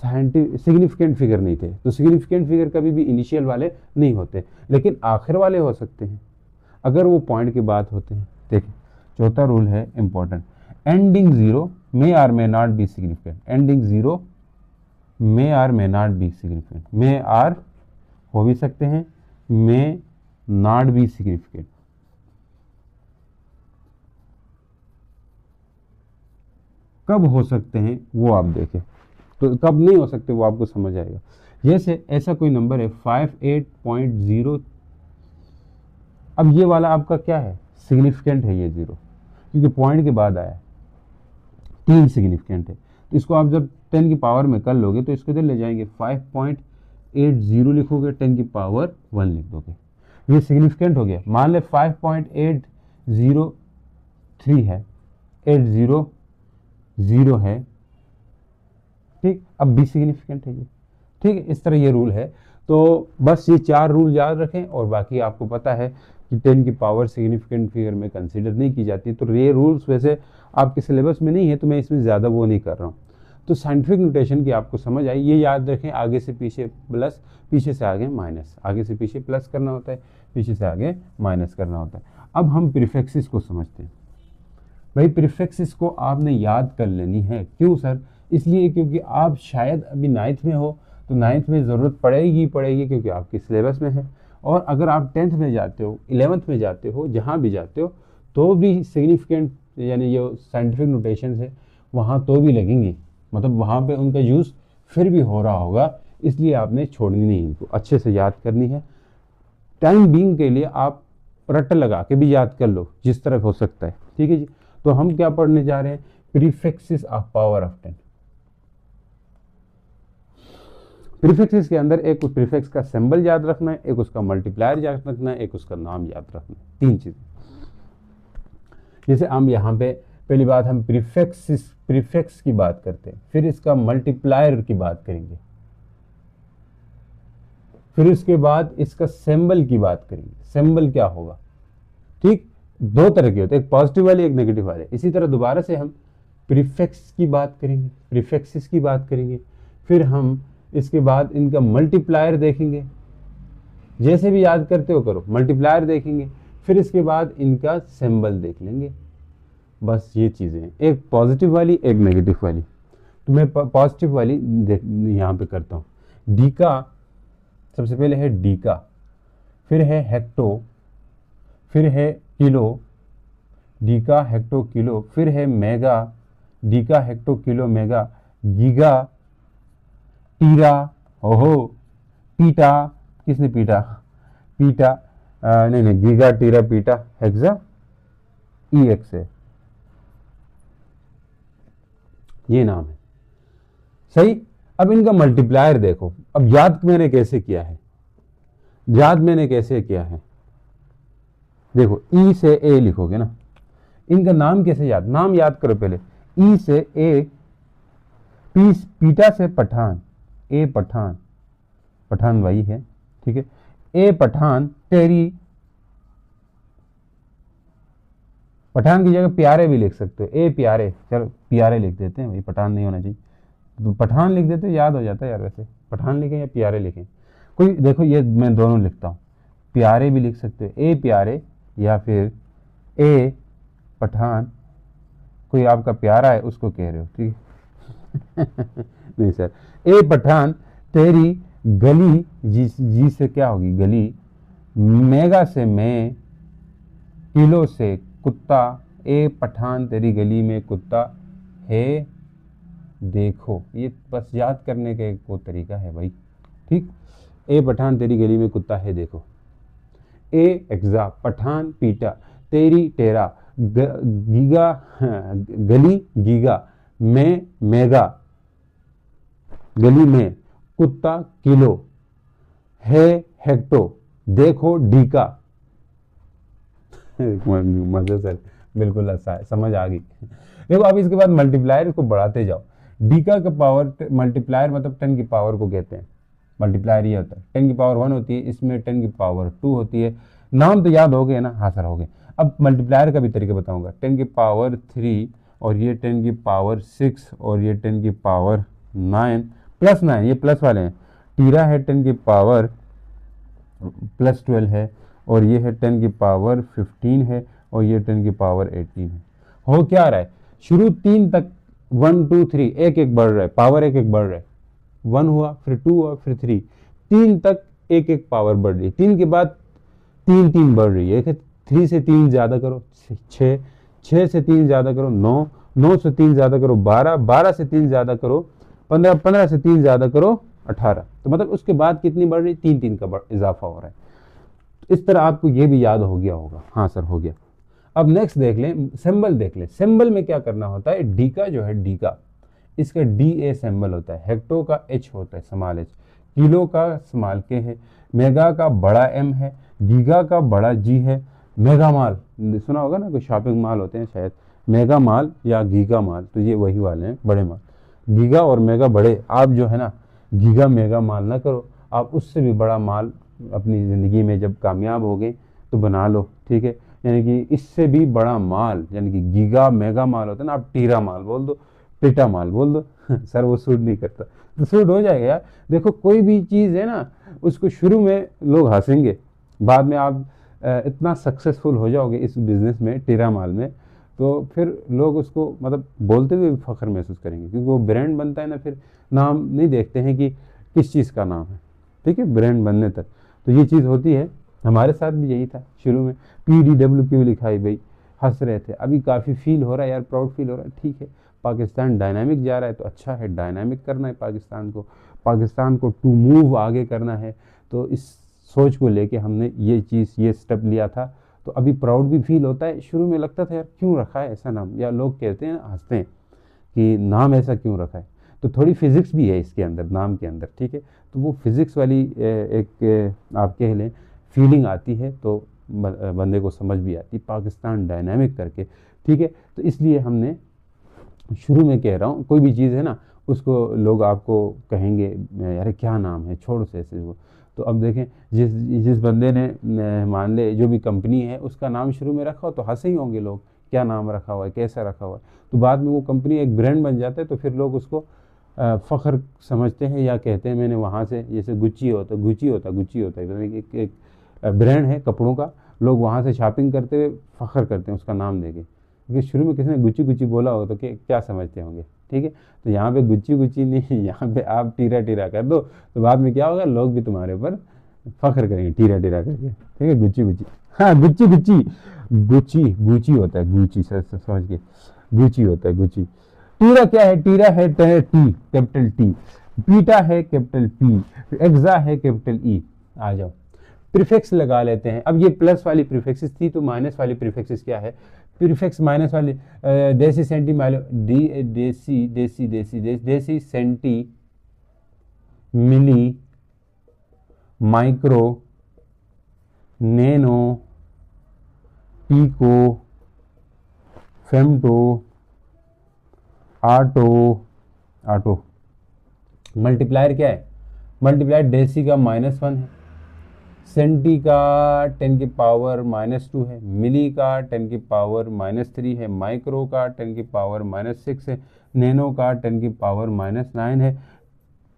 Speaker 1: सिग्निफिकेंट फिगर नहीं थे। तो सिग्निफिकेंट फिगर कभी भी इनिशियल वाले नहीं होते, लेकिन आखिर वाले हो सकते हैं अगर वो पॉइंट की बात होते हैं। देखिए चौथा रूल है important, ending zero may or may not be significant. Ending zero may or may not be significant, may or हो भी सकते हैं, मे नॉट बी सिग्निफिकेंट। कब हो सकते हैं वो आप देखें, तो कब नहीं हो सकते वो आपको समझ आएगा। जैसे ऐसा कोई नंबर है 58.0, अब ये वाला आपका क्या है, सिग्निफिकेंट है ये जीरो, क्योंकि पॉइंट के बाद आया है। 3 सिग्निफिकेंट है, तो इसको आप जब 10 की पावर में कर लोगे तो इसको इधर ले जाएंगे, 5.80 लिखोगे, 10 की पावर 1 लिख दोगे, ये सिग्निफिकेंट हो गया। मान ले 5.803 है, 800 है, ठीक, अब भी सिग्निफिकेंट है ये, ठीक है। इस तरह ये रूल है। तो बस ये 4 रूल याद रखें, और बाकी आपको पता है कि 10 की पावर सिग्निफिकेंट फिगर में कंसीडर नहीं की जाती। तो ये रूल्स वैसे आपके सिलेबस में नहीं है, तो मैं इसमें ज़्यादा वो नहीं कर रहा हूँ। तो साइंटिफिक नोटेशन की आपको समझ आई, ये याद रखें, आगे से पीछे प्लस, पीछे से आगे माइनस, आगे से पीछे प्लस करना होता है, पीछे से आगे माइनस करना होता है। अब हम प्रीफिक्सेस को समझते हैं। भाई प्रीफिक्सेस को आपने याद कर लेनी है। क्यों सर? इसलिए क्योंकि आप शायद अभी 9th में हो, तो 9th में ज़रूरत पड़ेगी क्योंकि आपके सिलेबस में है। और अगर आप 10th में जाते हो, 11th में जाते हो, जहाँ भी जाते हो, तो भी सिग्निफिकेंट यानी जो साइंटिफिक नोटेशन है वहाँ तो भी लगेंगी, मतलब वहाँ पे उनका यूज़ फिर भी हो रहा होगा। इसलिए आपने छोड़नी नहीं, इनको अच्छे से याद करनी है। टाइम बीइंग के लिए आप रट लगा के भी याद कर लो, जिस तरह हो सकता है, ठीक है जी। तो हम क्या पढ़ने जा रहे हैं, prefixes of power of 10। Prefixes के अंदर एक उस प्रीफिक्स का सिंबल याद रखना है, एक उसका मल्टीप्लायर याद रखना है, एक उसका नाम याद रखना है, 3 चीजें। जैसे हम यहाँ पे पहली बात हम प्रीफिक्स की बात करते हैं, फिर इसका मल्टीप्लायर की बात करेंगे, फिर उसके बाद इसका सिंबल की बात करेंगे। सिंबल क्या होगा, ठीक, 2 तरह के होते हैं, एक पॉजिटिव वाले, एक नेगेटिव वाले। इसी तरह दोबारा से हम प्रीफिक्स की बात करेंगे, प्रीफिक्सेस की बात करेंगे, फिर हम इसके बाद इनका मल्टीप्लायर देखेंगे, जैसे भी याद करते हो करो, मल्टीप्लायर देखेंगे, फिर इसके बाद इनका सिंबल देख लेंगे। बस ये चीज़ें हैं, एक पॉजिटिव वाली, एक नेगेटिव वाली। तो मैं पॉजिटिव वाली यहाँ पे करता हूँ। डी का सबसे पहले है डी का, फिर है हेक्टो, फिर है किलो, डी का हेक्टो किलो, फिर है मेगा, डी का हेक्टो किलो मेगा, गीगा, टीरा, ओहो, पीटा, किसने पीटा, पीटा, नहीं, गीगा, टीरा, पीटा, हेक्सा, EX है, ये नाम है, सही। अब इनका मल्टीप्लायर देखो। अब याद मैंने कैसे किया है, देखो E से A लिखोगे ना, इनका नाम कैसे नाम याद करो पहले। E से A, पीटा से पठान, ए पठान भाई है, ठीक है। ए पठान, तेरी, पठान की जगह प्यारे भी लिख सकते हो, ए प्यारे, चलो प्यारे लिख देते हैं भाई, पठान नहीं होना चाहिए, तो पठान लिख देते हो, याद हो जाता है यार। वैसे पठान लिखें या प्यारे लिखें, कोई देखो, ये मैं दोनों लिखता हूँ, प्यारे भी लिख सकते हो, ए प्यारे, या फिर ए पठान, कोई आपका प्यारा है उसको कह रहे हो, ठीक है। नहीं सर, ए पठान तेरी गली, जी से क्या होगी गली, मेगा से मैं, किलो से कुत्ता, ए पठान तेरी गली में कुत्ता है, देखो, ये बस याद करने का एक वो तरीका है भाई, ठीक। ए पठान तेरी गली में कुत्ता है देखो, ए एग्जा पठान पीटा, तेरी टेरा, गीगा गली गीगा, मैं मेगा गली में, कुत्ता किलो, है हेक्टो, देखो डीका। मजे सर, बिल्कुल ऐसा है, समझ आ गई। देखो अब इसके बाद मल्टीप्लायर को बढ़ाते जाओ। डीका का पावर मल्टीप्लायर मतलब 10 की पावर को कहते हैं। मल्टीप्लायर ये होता है 10 की पावर 1 होती है, इसमें 10 की पावर 2 होती है। नाम तो याद हो गए ना? हाँ सर हो गए। अब मल्टीप्लायर का भी तरीका बताऊंगा। 10 की पावर 3 और ये 10 की पावर 6 और ये 10 की पावर 9 प्लस 9, ये प्लस वाले हैं। टीरा है 10 की पावर प्लस 12 है, और ये है 10 की पावर 15 है, और ये 10 की पावर 18 है। हो क्या रहा है, शुरू 3 तक 1 2 3 एक एक बढ़ रहा है, पावर एक एक बढ़ रहा है। 1 हुआ, फिर 2 हुआ, फिर 3, 3 तक एक एक पावर बढ़ रही है। 3 के बाद 3 3 बढ़ रही है। 3 से 3 ज्यादा करो 6, 6 से 3 ज्यादा करो 9, 9 से 3 ज्यादा करो 12, 12 से 3 ज्यादा करो 15, 15 से 3 ज्यादा करो 18। तो मतलब उसके बाद कितनी बढ़ रही? 3 3 का इजाफा हो रहा है। इस तरह आपको ये भी याद हो गया होगा। हाँ सर हो गया। अब नेक्स्ट देख लें, सिंबल देख लें। सिंबल में क्या करना होता है? डी का जो है डी का, इसका डी ए सिंबल होता है। हेक्टो का एच होता है, स्मॉल एच। किलो का स्मॉल के है। मेगा का बड़ा एम है। गीगा का बड़ा जी है। मेगा माल सुना होगा ना, कोई शॉपिंग माल होते हैं शायद, मेगा माल या गीगा माल, तो ये वही वाले हैं बड़े माल। गीगा और मेगा बड़े। आप जो है ना गीगा मेगा माल ना करो, आप उससे भी बड़ा माल अपनी ज़िंदगी में जब कामयाब हो गए तो बना लो, ठीक है। यानी कि इससे भी बड़ा माल, यानी कि गीगा मेगा माल होता है ना, आप टीरा माल बोल दो, पेटा माल बोल दो। सर वो सूट नहीं करता, तो सूट हो जाएगा यार। देखो कोई भी चीज़ है ना, उसको शुरू में लोग हंसेंगे, बाद में आप इतना सक्सेसफुल हो जाओगे इस बिज़नेस में, टीरा माल में, तो फिर लोग उसको मतलब बोलते हुए भी फख्र महसूस करेंगे, क्योंकि वो ब्रांड बनता है ना, फिर नाम नहीं देखते हैं कि किस चीज़ का नाम है, ठीक है, ब्रांड बनने तक। तो ये चीज़ होती है। हमारे साथ भी यही था शुरू में, PDW क्यों लिखाई भाई, हंस रहे थे। अभी काफ़ी फील हो रहा है यार, प्राउड फील हो रहा है, ठीक है। पाकिस्तान डायनामिक जा रहा है तो अच्छा है, डायनामिक करना है पाकिस्तान को, पाकिस्तान को टू मूव आगे करना है। तो इस सोच को लेके हमने ये चीज़, ये स्टेप लिया था। तो अभी प्राउड भी फील होता है। शुरू में लगता था यार क्यों रखा है ऐसा नाम, या लोग कहते हैं हंसते हैं कि नाम ऐसा क्यों रखा है। तो थोड़ी फिजिक्स भी है इसके अंदर, नाम के अंदर, ठीक है। तो वो फिजिक्स वाली एक आप कह लें फीलिंग आती है, तो बंदे को समझ भी आती, पाकिस्तान डायनामिक करके, ठीक है। तो इसलिए हमने शुरू में कह रहा हूँ, कोई भी चीज़ है ना, उसको लोग आपको कहेंगे यार क्या नाम है, छोड़ो से ऐसे वो। तो अब देखें, जिस जिस बंदे ने मान ले जो भी कंपनी है उसका नाम शुरू में रखा हो तो हंसे ही होंगे लोग, क्या नाम रखा हुआ है, कैसा रखा हुआ है। तो बाद में वो कंपनी एक ब्रांड बन जाता है, तो फिर लोग उसको फ़ख्र समझते हैं, या कहते हैं मैंने वहाँ से, जैसे गुच्ची होता है, एक ब्रांड है कपड़ों का, लोग वहाँ से शॉपिंग करते हुए फ़ख्र करते हैं उसका नाम देके, क्योंकि शुरू में किसी ने गुच्ची गुच्ची बोला हो तो क्या समझते होंगे, ठीक है। तो यहाँ पे गुच्ची गुच्ची नहीं, यहाँ पे आप टीरा टीरा कर दो, तो बाद में क्या होगा, लोग भी तुम्हारे ऊपर फ़ख्र करेंगे टीरा टीरा करके, ठीक है। गुच्ची गुच्ची, हाँ गुच्ची गुच्ची, गुच्ची गुच्ची होता है, गुच्ची सर समझ के, गुच्ची होता है गुच्ची। टीरा क्या है? टीरा है टी, कैपिटल टी। पीटा है कैपिटल पी। एग्जा है कैपिटल ई। आ जाओ, प्रीफिक्स लगा लेते हैं। अब ये प्लस वाली प्रीफिक्सेस थी, तो माइनस वाली प्रीफिक्सेस क्या है? प्रीफिक्स माइनस वाली deci centi milli deci centi milli micro nano pico femto atto. Multiplier क्या है? मल्टीप्लायर डेसी का -1 है, सेंटी का 10 की पावर -2 है, मिली का 10 की पावर -3 है, माइक्रो का 10 की पावर -6 है, नैनो का 10 की पावर -9 है,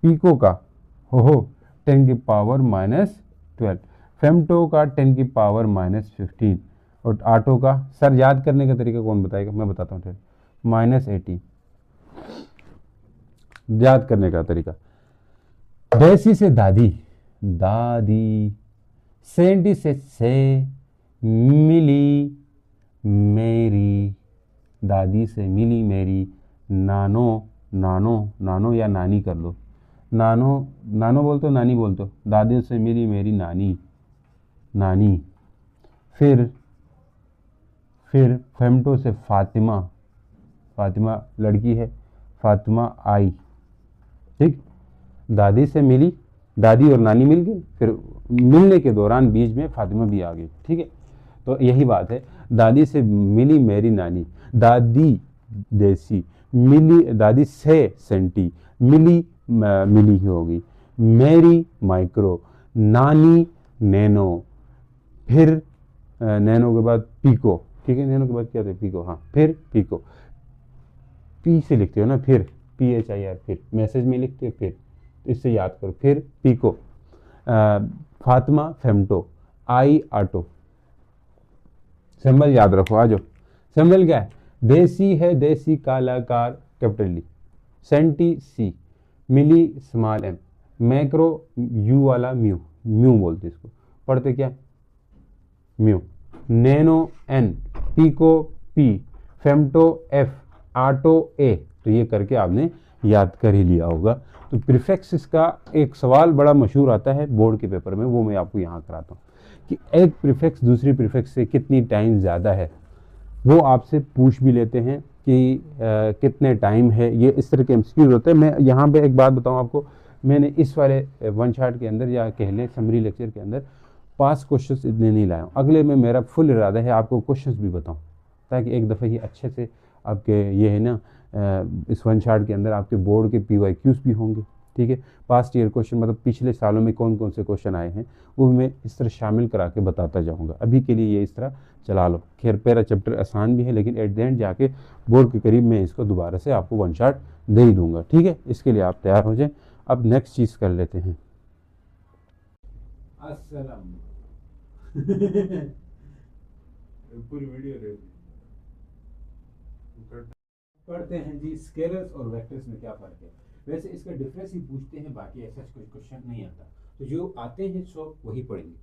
Speaker 1: पीको का 10 की पावर -12, फेमटो का 10 की पावर -15, और आटो का सर याद करने का तरीका कौन बताएगा? मैं बताता हूँ, -18 याद करने का तरीका। देसी से दादी, दादी। सेंटी से मिली मेरी, दादी से मिली मेरी। नानो नानो, नानो या नानी कर लो। नानो, नानो बोल तो नानी बोल तो, दादी से मिली मेरी नानी, नानी। फिर फेमटो से फातिमा, फातिमा लड़की है, फातिमा आई। ठीक, दादी से मिली, दादी और नानी मिल गई, फिर मिलने के दौरान बीच में फातिमा भी आ गई। ठीक है, तो यही बात है, दादी से मिली मेरी नानी, दादी देसी, मिली दादी से सेंटी, मिली मिली ही होगी, मेरी माइक्रो, नानी नैनो, फिर नैनो के बाद पीको। ठीक है, नैनो के बाद क्या होता है, पीको। हाँ, फिर पीको, पी से लिखते हो ना, फिर PHIR, फिर मैसेज में लिखते हो फिर, इससे याद करो, फिर पीको। फातिमा फेमटो, आई ऑटो। सिंबल याद रखो, आ जाओ। सिंबल क्या है, देसी है देसी कलाकार capital D, centi c, milli small m, micro u वाला म्यू, म्यू बोलते इसको, पढ़ते क्या mu, nano n, pico p, femto f, atto a. तो ये करके आपने याद कर ही लिया होगा। तो प्रीफिक्स इसका एक सवाल बड़ा मशहूर आता है बोर्ड के पेपर में, वो मैं आपको यहाँ कराता हूँ कि एक प्रीफिक्स दूसरी प्रीफिक्स से कितनी टाइम ज़्यादा है। वो आपसे पूछ भी लेते हैं कि कितने टाइम है, ये इस तरह के एमसीक्यूज होते हैं। मैं यहाँ पे एक बात बताऊँ आपको, मैंने इस वाले वन शॉट के अंदर या कह लें समरी लेक्चर के अंदर पास क्वेश्चंस इतने नहीं लाया हूँ। अगले में मेरा फुल इरादा है आपको क्वेश्चंस भी बताऊँ, ताकि एक दफ़ा ये अच्छे से आपके ये है ना इस वन शॉट के अंदर आपके बोर्ड के PYQs भी होंगे। ठीक है, पास्ट ईयर क्वेश्चन मतलब पिछले सालों में कौन कौन से क्वेश्चन आए हैं वो मैं इस तरह शामिल करा के बताता जाऊंगा। अभी के लिए ये इस तरह चला लो। खैर पहला चैप्टर आसान भी है, लेकिन एट द एंड जाके बोर्ड के करीब मैं इसको दोबारा से आपको वन शॉट दे ही दूंगा। ठीक है, इसके लिए आप तैयार हो जाएं। अब नेक्स्ट चीज़ कर लेते हैं। अस्सलाम पूरी वीडियो पढ़ते हैं जी, स्केलर्स और वेक्टर्स में क्या फ़र्क है। वैसे इसका डिफरेंस ही पूछते हैं, बाकी ऐसा कोई क्वेश्चन नहीं आता, तो जो आते हैं सब वही पढ़ेंगे।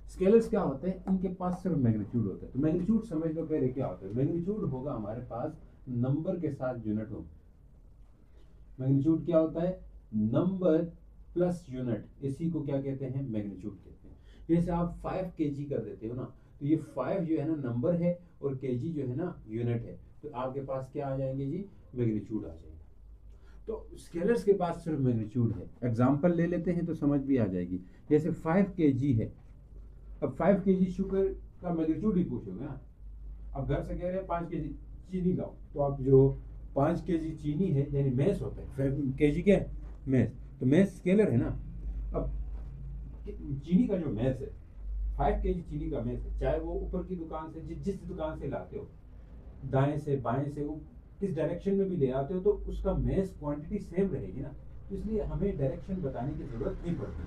Speaker 1: स्केलर्स क्या होते हैं, इनके पास सिर्फ मैग्नीट्यूड होता है। तो मैग्नीट्यूड समझ लो पहले क्या होता है। मैग्नीट्यूड होगा हमारे पास नंबर के साथ यूनिट हो। मैग्नीट्यूड क्या होता है, नंबर प्लस यूनिट, इसी को क्या कहते हैं, मैग्नीट्यूड कहते हैं। जैसे आप 5 kg कर देते हो ना, तो ये 5 जो है ना नंबर है और kg जो है ना यूनिट है, तो आपके पास क्या आ जाएंगे जी, मैग्नीट्यूड आ जाएगा। तो स्केलर्स के पास सिर्फ मैग्नीट्यूड है। एग्जांपल ले लेते हैं तो समझ भी आ जाएगी। जैसे 5 kg है, अब 5 kg शुगर का मैग्नीट्यूड ही पूछोगे ना। अब घर से कह रहे हैं 5 kg चीनी लाओ, तो आप जो 5 kg चीनी है यानी मैस होता है, 5 kg क्या है, मैस, तो मैस स्केलर है ना। अब चीनी का जो मैस है, 5 kg चीनी का मैस है, चाहे वो ऊपर की दुकान से जिस दुकान से लाते हो, दाएं से बाएं से किस डायरेक्शन में भी ले आते हो, तो उसका मैस क्वांटिटी सेम रहेगी ना। तो इसलिए हमें डायरेक्शन बताने की जरूरत नहीं पड़ती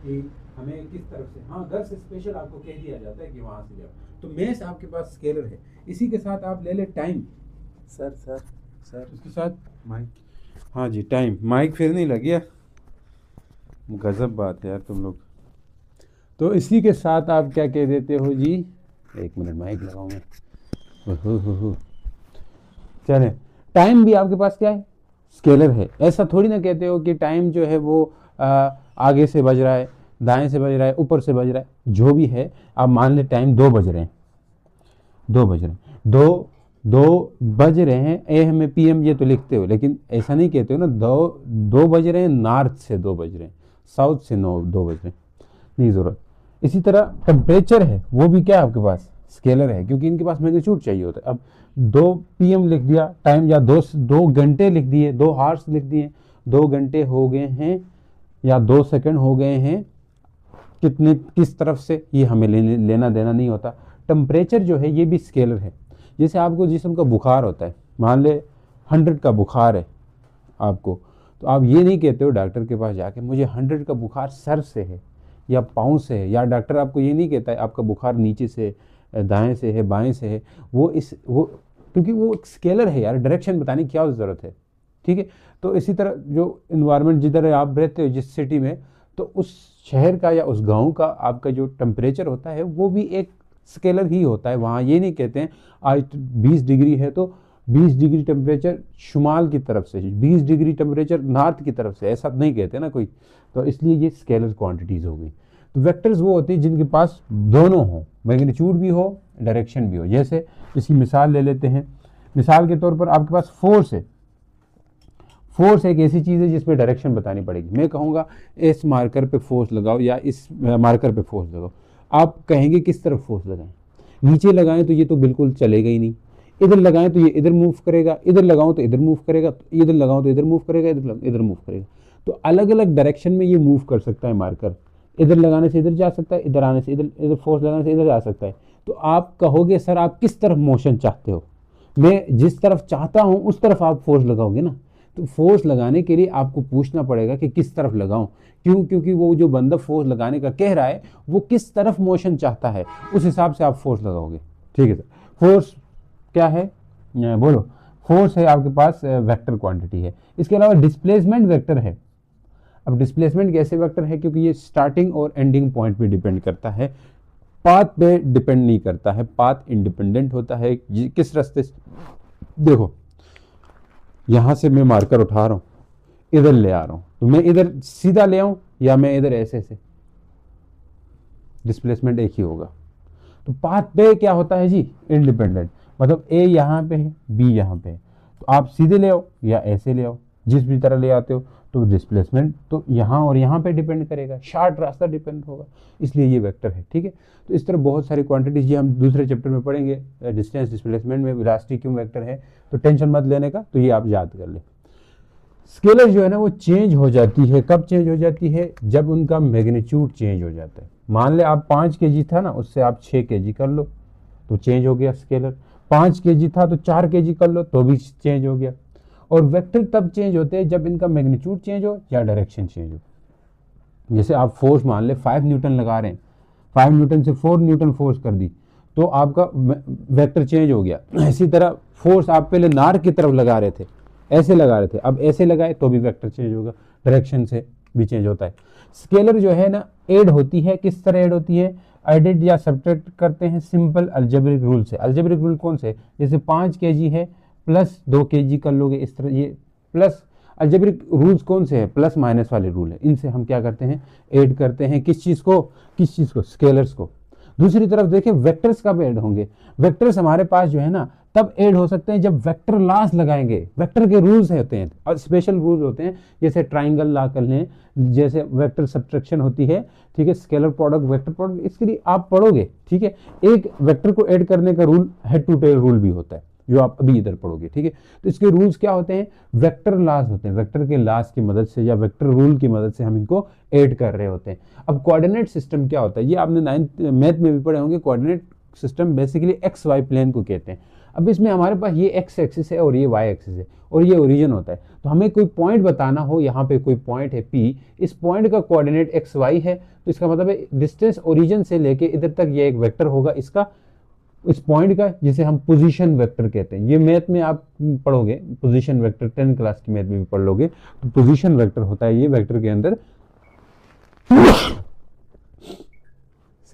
Speaker 1: कि हमें किस तरफ से, हाँ घर से स्पेशल आपको कह दिया जाता है कि वहां से जाओ। तो मैस आपके पास स्केलर है। इसी के साथ आप ले ले टाइम। सर इसके साथ माइक, हाँ जी टाइम, माइक फिर नहीं लग गया, गजब बात है यार तुम लोग। तो इसी के साथ आप क्या कह देते हो जी, एक मिनट माइक लगाऊं मैं, चले। टाइम भी आपके पास क्या है, स्केलर है। ऐसा थोड़ी ना कहते हो कि टाइम जो है वो आगे से बज रहा है, दाएं से बज रहा है, ऊपर से बज रहा है, जो भी है। आप मान ले टाइम 2 बज रहे हैं, 2 बज रहे हैं, 2 बज रहे हैं, AM PM ये तो लिखते हो, लेकिन ऐसा नहीं कहते हो ना, 2 बज रहे हैं, नॉर्थ से 2 बज रहे हैं, साउथ से 2 बज रहे हैं, नहीं ज़रूरत। इसी तरह टेम्परेचर है, वो भी क्या है आपके पास, स्केलर है, क्योंकि इनके पास मैग्नीट्यूड चाहिए होता है। अब 2 PM लिख दिया टाइम, या 2 घंटे लिख दिए, 2 हार्स लिख दिए, 2 घंटे हो गए हैं या 2 सेकंड हो गए हैं, कितने किस तरफ से ये हमें लेना देना नहीं होता। टेम्परेचर जो है ये भी स्केलर है। जैसे आपको जिस्म का बुखार होता है, मान ले 100 का बुखार है आपको, तो आप ये नहीं कहते हो डॉक्टर के पास जाके मुझे 100 का बुखार सर से है या पाँव से है, या डॉक्टर आपको ये नहीं कहता है आपका बुखार नीचे से, दाएं से है, बाएं से है। वो क्योंकि वो एक स्केलर है यार, डायरेक्शन बताने की क्या ज़रूरत है। ठीक है, तो इसी तरह जो इन्वायरमेंट जिधर आप रहते हो, जिस सिटी में, तो उस शहर का या उस गांव का आपका जो टेम्परेचर होता है वो भी एक स्केलर ही होता है। वहाँ ये नहीं कहते हैं आज 20 डिग्री है तो 20 डिग्री टेम्परेचर शुमाल की तरफ से, 20 डिग्री टेम्परेचर नॉर्थ की तरफ से, ऐसा नहीं कहते ना कोई, तो इसलिए ये स्केलर क्वांटिटीज हो गई। तो वेक्टर्स वो होते हैं जिनके पास दोनों हो, मैग्नीट्यूड भी हो, डायरेक्शन भी हो। जैसे इसकी मिसाल ले लेते हैं, मिसाल के तौर पर आपके पास फोर्स है, फोर्स एक ऐसी चीज़ है जिसमें डायरेक्शन बतानी पड़ेगी। मैं कहूँगा इस मार्कर पे फोर्स लगाओ या इस मार्कर पे फोर्स लगाओ, आप कहेंगे किस तरफ फोर्स लगाएं, नीचे लगाएं तो ये तो बिल्कुल चलेगा ही नहीं, इधर लगाएं तो ये इधर मूव करेगा, इधर लगाऊं तो इधर मूव करेगा, इधर लगाऊं तो इधर मूव करेगा, इधर मूव करेगा। तो अलग अलग डायरेक्शन में ये मूव कर सकता है मार्कर, इधर लगाने से इधर जा सकता है, इधर आने से इधर, इधर फोर्स लगाने से इधर जा सकता है। तो आप कहोगे सर आप किस तरफ मोशन चाहते हो, मैं जिस तरफ चाहता हूं उस तरफ आप फोर्स लगाओगे ना। तो फोर्स लगाने के लिए आपको पूछना पड़ेगा कि किस तरफ लगाऊं, क्यों, क्योंकि वो जो बंदा फोर्स लगाने का कह रहा है वो किस तरफ मोशन चाहता है, उस हिसाब से आप फोर्स लगाओगे। ठीक है सर, फोर्स क्या है बोलो, फोर्स है आपके पास वेक्टर क्वांटिटी है। इसके अलावा डिस्प्लेसमेंट वेक्टर है। अब डिस्प्लेसमेंट कैसे वेक्टर है, क्योंकि ये स्टार्टिंग और एंडिंग पॉइंट पे डिपेंड करता है, पाथ पे डिपेंड नहीं करता है, पाथ इंडिपेंडेंट होता है किस रास्ते से। देखो यहां से मैं मार्कर उठा रहा हूं, इधर ले आ रहा हूं, तो मैं इधर सीधा ले आऊं या मैं इधर ऐसे से, डिस्प्लेसमेंट एक ही होगा। तो पाथ पे क्या होता है जी, इंडिपेंडेंट, मतलब ए यहां पे है, बी यहां पे है, तो आप सीधे ले आओ या ऐसे ले आओ, जिस भी तरह ले आते हो, तो डिस्प्लेसमेंट तो यहाँ और यहाँ पे डिपेंड करेगा, शार्ट रास्ता डिपेंड होगा, इसलिए ये वेक्टर है। ठीक है, तो इस तरह बहुत सारी क्वांटिटीज ये हम दूसरे चैप्टर में पढ़ेंगे, डिस्टेंस डिस्प्लेसमेंट में वेलोसिटी क्यों वेक्टर है, तो टेंशन मत लेने का, तो ये आप याद कर ले। स्केलर जो है ना वो चेंज हो जाती है, कब चेंज हो जाती है, जब उनका मैग्नीट्यूड चेंज हो जाता है। मान ले आप 5 kg था ना, उससे आप 6 kg कर लो तो चेंज हो गया स्केलर, 5 kg था तो 4 kg कर लो तो भी चेंज हो गया। और वेक्टर तब चेंज होते हैं जब इनका मैग्नीट्यूड चेंज हो या डायरेक्शन चेंज हो। जैसे आप फोर्स मान ले 5 न्यूटन लगा रहे हैं, 5 न्यूटन से 4 न्यूटन फोर्स कर दी तो आपका वेक्टर चेंज हो गया। इसी तरह फोर्स आप पहले नार की तरफ लगा रहे थे, ऐसे लगा रहे थे, अब ऐसे लगाए तो भी वेक्टर चेंज होगा, डायरेक्शन से भी चेंज होता है। स्केलर जो है ना ऐड होती है, किस तरह ऐड होती है, एडिट या सब्ट्रैक्ट करते हैं सिंपल अल्जेब्रिक रूल से। अल्जेब्रिक रूल कौन से, जैसे 5 kg है प्लस 2 kg कर लोगे, इस तरह ये प्लस अल्जेब्रिक रूल्स कौन से हैं, प्लस माइनस वाले रूल है, इनसे हम क्या करते हैं ऐड करते हैं किस चीज़ को, स्केलर्स को। दूसरी तरफ देखें वेक्टर्स कब ऐड होंगे, वेक्टर्स हमारे पास जो है ना तब ऐड हो सकते हैं जब वेक्टर लॉस लगाएंगे। वेक्टर के रूल्स होते हैं और स्पेशल रूल्स होते हैं, जैसे ट्राइंगल ला कर लें, जैसे वेक्टर सब्ट्रैक्शन होती है, ठीक है, स्केलर प्रोडक्ट, वेक्टर प्रोडक्ट, इसके लिए आप पढ़ोगे। ठीक है, एक वेक्टर को ऐड करने का rule head to tail rule भी होता है जो आप अभी इधर पढ़ोगे। ठीक है, तो इसके रूल्स क्या होते हैं, वेक्टर लॉस होते हैं, वेक्टर के लॉस की मदद से या वेक्टर रूल की मदद से हम इनको ऐड कर रहे होते हैं। अब कोऑर्डिनेट सिस्टम क्या होता है, ये आपने 9th मैथ में भी पढ़े होंगे। Coordinate system basically X Y plane को कहते हैं। अब इसमें हमारे पास ये एक्स एक्सिस है और ये वाई एक्सिस है और ये ओरिजिन होता है। तो हमें कोई पॉइंट बताना हो, यहाँ पे कोई पॉइंट है पी, इस पॉइंट का कोऑर्डिनेट एक्स वाई है, तो इसका मतलब है डिस्टेंस ओरिजिन से लेके इधर तक ये एक वेक्टर होगा इसका, इस पॉइंट का, जिसे हम पोजीशन वेक्टर कहते हैं। ये मैथ में आप पढ़ोगे, पोजीशन वेक्टर 10 क्लास की मैथ में भी पढ़ लोगे, तो पोजीशन वेक्टर होता है ये वेक्टर के अंदर।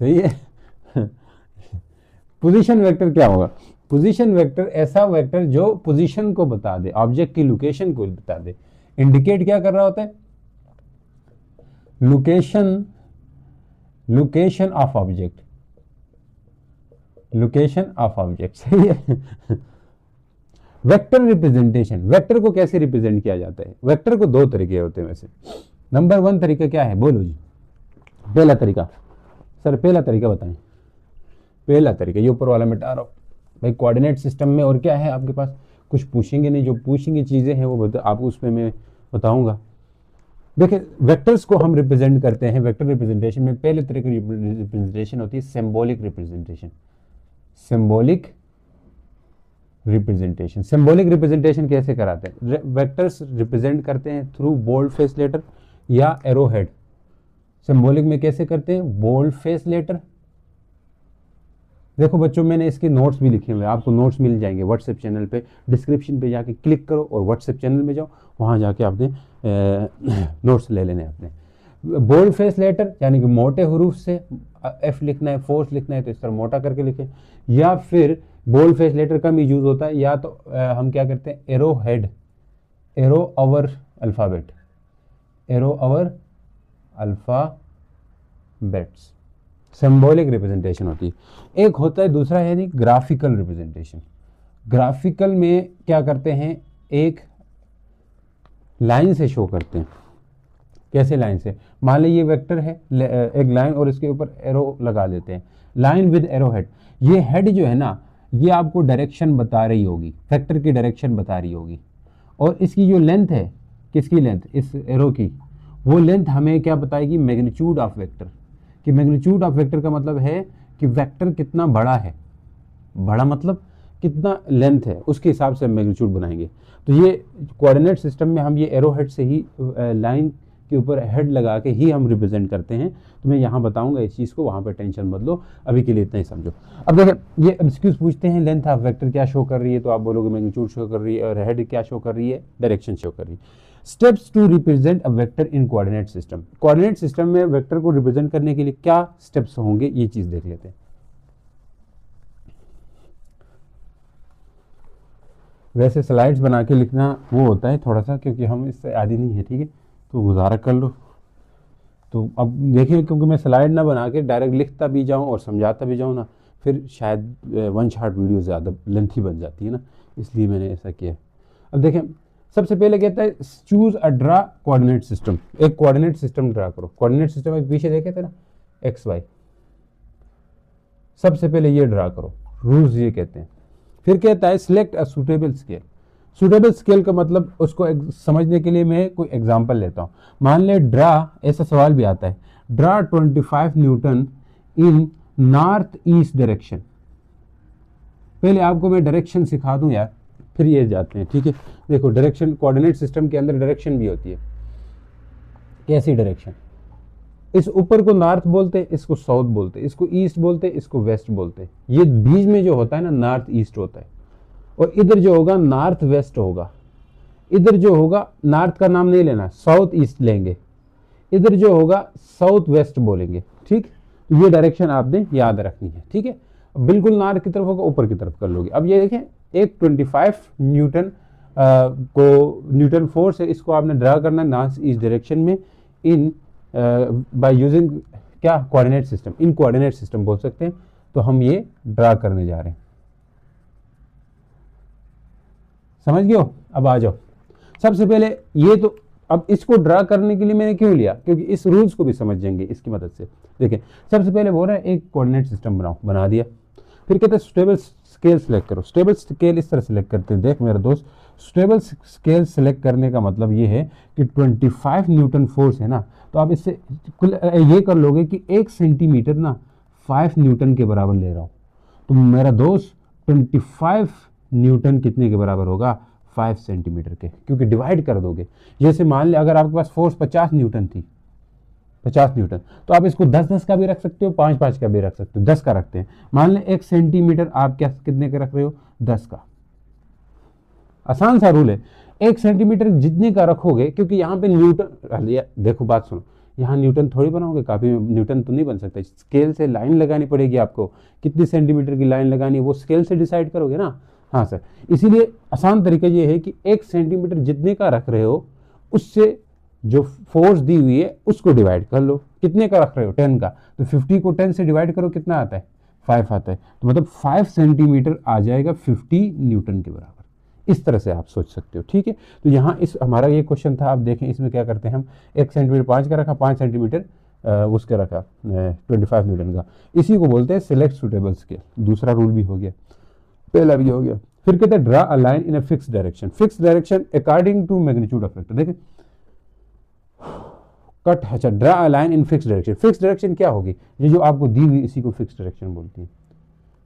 Speaker 1: सही है। पोजीशन वेक्टर क्या होगा, पोजीशन वेक्टर ऐसा वेक्टर जो पोजीशन को बता दे, ऑब्जेक्ट की लोकेशन को बता दे। इंडिकेट क्या कर रहा होता है, location of object, location of object. सही है। वेक्टर रिप्रेजेंटेशन, वेक्टर को कैसे रिप्रेजेंट किया जाता है, वेक्टर को 2 तरीके होते हैं वैसे। नंबर 1 तरीका क्या है, बोलो जी, पहला तरीका, सर पहला तरीका बताएं। पहला तरीका ये ऊपर वाला मिटा रहा हूं भाई, कोऑर्डिनेट सिस्टम में और क्या है आपके पास, कुछ पूछेंगे नहीं, जो पूछेंगे चीजें हैं वो आप उसमें मैं बताऊंगा। देखिए वेक्टर्स को हम रिप्रेजेंट करते हैं, वेक्टर रिप्रेजेंटेशन में पहले तरह की रिप्रेजेंटेशन होती है symbolic representation. Symbolic representation, symbolic representation कैसे कराते हैं, वेक्टर्स रिप्रेजेंट करते हैं थ्रू बोल्ड फेस लेटर या एरो हेड। सिंबॉलिक में कैसे करते हैं, बोल्ड फेस लेटर। देखो बच्चों मैंने इसके नोट्स भी लिखे हुए हैं, आपको नोट्स मिल जाएंगे व्हाट्सएप चैनल पे, डिस्क्रिप्शन पे जाके क्लिक करो और व्हाट्सएप चैनल में जाओ, वहाँ जाके आपने नोट्स ले लेने अपने। बोल्ड फेस लेटर यानी कि मोटे हरूफ से एफ लिखना है, फोर्स लिखना है तो इस तरह मोटा करके लिखें, या फिर बोल्ड फेस लेटर कम यूज होता है, या तो हम क्या करते हैं arrow head, arrow over alphabet, arrow over alphabets, symbolic representation होती है। एक होता है दूसरा है नहीं ग्राफिकल रिप्रेजेंटेशन। ग्राफिकल में क्या करते हैं, एक लाइन से शो करते हैं। कैसे लाइन से, मान लीजिए ये वेक्टर है, एक लाइन और इसके ऊपर एरो लगा देते हैं, लाइन विद एरो हेड। ये हेड जो है ना, ये आपको डायरेक्शन बता रही होगी, वेक्टर की डायरेक्शन बता रही होगी, और इसकी जो लेंथ है, किसकी लेंथ, इस एरो की, वो लेंथ हमें क्या बताएगी, मैग्नीट्यूड ऑफ वेक्टर। कि मैग्नीट्यूड ऑफ वेक्टर का मतलब है कि वेक्टर कितना बड़ा है, बड़ा मतलब कितना लेंथ है, उसके हिसाब से हम मैग्नीट्यूड बनाएंगे। तो ये कोऑर्डिनेट सिस्टम में हम ये एरो हेड से ही लाइन के ऊपर हेड लगा के ही हम रिप्रेजेंट करते हैं। तो मैं यहाँ बताऊंगा इस चीज़ को, वहाँ पे टेंशन मत लो, अभी के लिए इतना ही समझो। अब देखिए ये एमसीक्यूज पूछते हैं, लेंथ ऑफ वेक्टर क्या शो कर रही है, तो आप बोलोगे मैग्नीट्यूड शो कर रही है, और हेड क्या शो कर रही है, डायरेक्शन शो कर रही है। Steps to represent a vector in coordinate system. Coordinate system में वेक्टर को रिप्रेजेंट करने के लिए क्या स्टेप्स होंगे, ये चीज़ देख लेते हैं। वैसे स्लाइड्स बना के लिखना वो होता है थोड़ा सा, क्योंकि हम इससे आदी नहीं है, ठीक है, तो गुजारा कर लो। तो अब देखिए, क्योंकि मैं स्लाइड ना बना के डायरेक्ट लिखता भी जाऊं और समझाता भी जाऊं ना, फिर शायद वन शॉट वीडियो ज़्यादा लेंथी बन जाती है ना, इसलिए मैंने ऐसा किया। अब देखें, सबसे पहले कहता है choose a draw coordinate system. एक कोऑर्डिनेट सिस्टम ड्रा करो। कोऑर्डिनेट सिस्टम एक पीछे देखे थे ना, एक्स वाई, सबसे पहले ये ड्रा करो, रूल्स ये कहते हैं। फिर कहता है select a suitable scale. Suitable scale का मतलब उसको समझने के लिए मैं कोई एग्जांपल लेता हूँ। मान ले ड्रा, ऐसा सवाल भी आता है, ड्रा 25 न्यूटन इन नॉर्थ ईस्ट डायरेक्शन। पहले आपको मैं डायरेक्शन सिखा दूं यार, फिर ये जाते हैं, ठीक है। देखो डायरेक्शन, कोऑर्डिनेट सिस्टम के अंदर डायरेक्शन भी होती है। कैसी डायरेक्शन, इस ऊपर को नॉर्थ बोलते हैं, इसको साउथ बोलते हैं, इसको ईस्ट बोलते हैं, इसको वेस्ट बोलते हैं। ये बीच में जो होता है ना, नॉर्थ ईस्ट होता है, और इधर जो होगा नॉर्थ वेस्ट होगा। इधर जो होगा, नॉर्थ का नाम नहीं लेना, साउथ ईस्ट लेंगे। इधर जो होगा साउथ वेस्ट बोलेंगे, ठीक। तो ये डायरेक्शन आपने याद रखनी है, ठीक है। बिल्कुल नॉर्थ की तरफ होगा, ऊपर की तरफ कर लोगे। अब ये देखें, एक 25 न्यूटन को न्यूटन फोर्स है, इसको आपने ड्रा करना है नॉर्थ ईस्ट डायरेक्शन में इन बाय यूजिंग क्या, कोऑर्डिनेट सिस्टम। इन कोऑर्डिनेट सिस्टम बोल सकते हैं। तो हम ये ड्रा करने जा रहे हैं, समझ गए हो। अब आ जाओ, सबसे पहले ये तो, अब इसको ड्रा करने के लिए मैंने क्यों लिया, क्योंकि इस रूल्स को भी समझ जाएंगे इसकी मदद से। देखिए सबसे पहले बोल रहा है एक कोऑर्डिनेट सिस्टम बनाओ, बना दिया। फिर कहते हैं स्टेबल स्केल सेलेक्ट करो। स्टेबल स्केल इस तरह सेलेक्ट करते हैं, देख मेरा दोस्त, स्टेबल स्केल सेलेक्ट करने का मतलब ये है कि 25 न्यूटन फोर्स है ना, तो आप इससे ये कर लोगे कि 1 सेंटीमीटर ना 5 न्यूटन के बराबर ले रहा हूँ। तो मेरा दोस्त 25 न्यूटन कितने के बराबर होगा, 5 सेंटीमीटर के, क्योंकि डिवाइड कर दोगे। जैसे मान ले अगर आपके पास फोर्स 50 न्यूटन थी, 50 न्यूटन, तो आप इसको 10-10 का भी रख सकते हो, 5-5 का भी रख सकते हो। 10 का रखते हैं, मान ले 1 सेंटीमीटर आप क्या कितने का रख रहे हो, 10 का। आसान सा रूल है, 1 सेंटीमीटर जितने का रखोगे, क्योंकि यहाँ पे न्यूटन, देखो बात सुनो, यहाँ न्यूटन थोड़ी बनाओगे, काफी न्यूटन तो नहीं बन सकता। स्केल से लाइन लगानी पड़ेगी आपको, कितनी सेंटीमीटर की लाइन लगानी है वो स्केल से डिसाइड करोगे ना। हाँ सर, इसीलिए आसान तरीका ये है कि 1 सेंटीमीटर जितने का रख रहे हो, उससे जो फोर्स दी हुई है उसको डिवाइड कर लो। कितने का रख रहे हो, 10 का, तो 50 को 10 से डिवाइड करो, कितना आता है, 5 आता है। तो मतलब 5 सेंटीमीटर आ जाएगा 50 न्यूटन के बराबर। इस तरह से आप सोच सकते हो, ठीक है। तो यहाँ इस हमारा ये क्वेश्चन था। आप देखें इसमें क्या करते हैं हम, 1 सेंटीमीटर 5 का रखा, 5 सेंटीमीटर उसका रखा 25 न्यूटन का। इसी को बोलते हैं सिलेक्ट सुटेबल स्केल। दूसरा रूल भी हो गया, पहला भी हो गया। फिर कहते हैं draw a line in a fix direction. Fix direction according to magnitude of vector. देखिए कट, अच्छा, draw a line in fix direction. Fix direction क्या होगी, ये जो आपको दी हुई इसी को फिक्स डायरेक्शन बोलती है।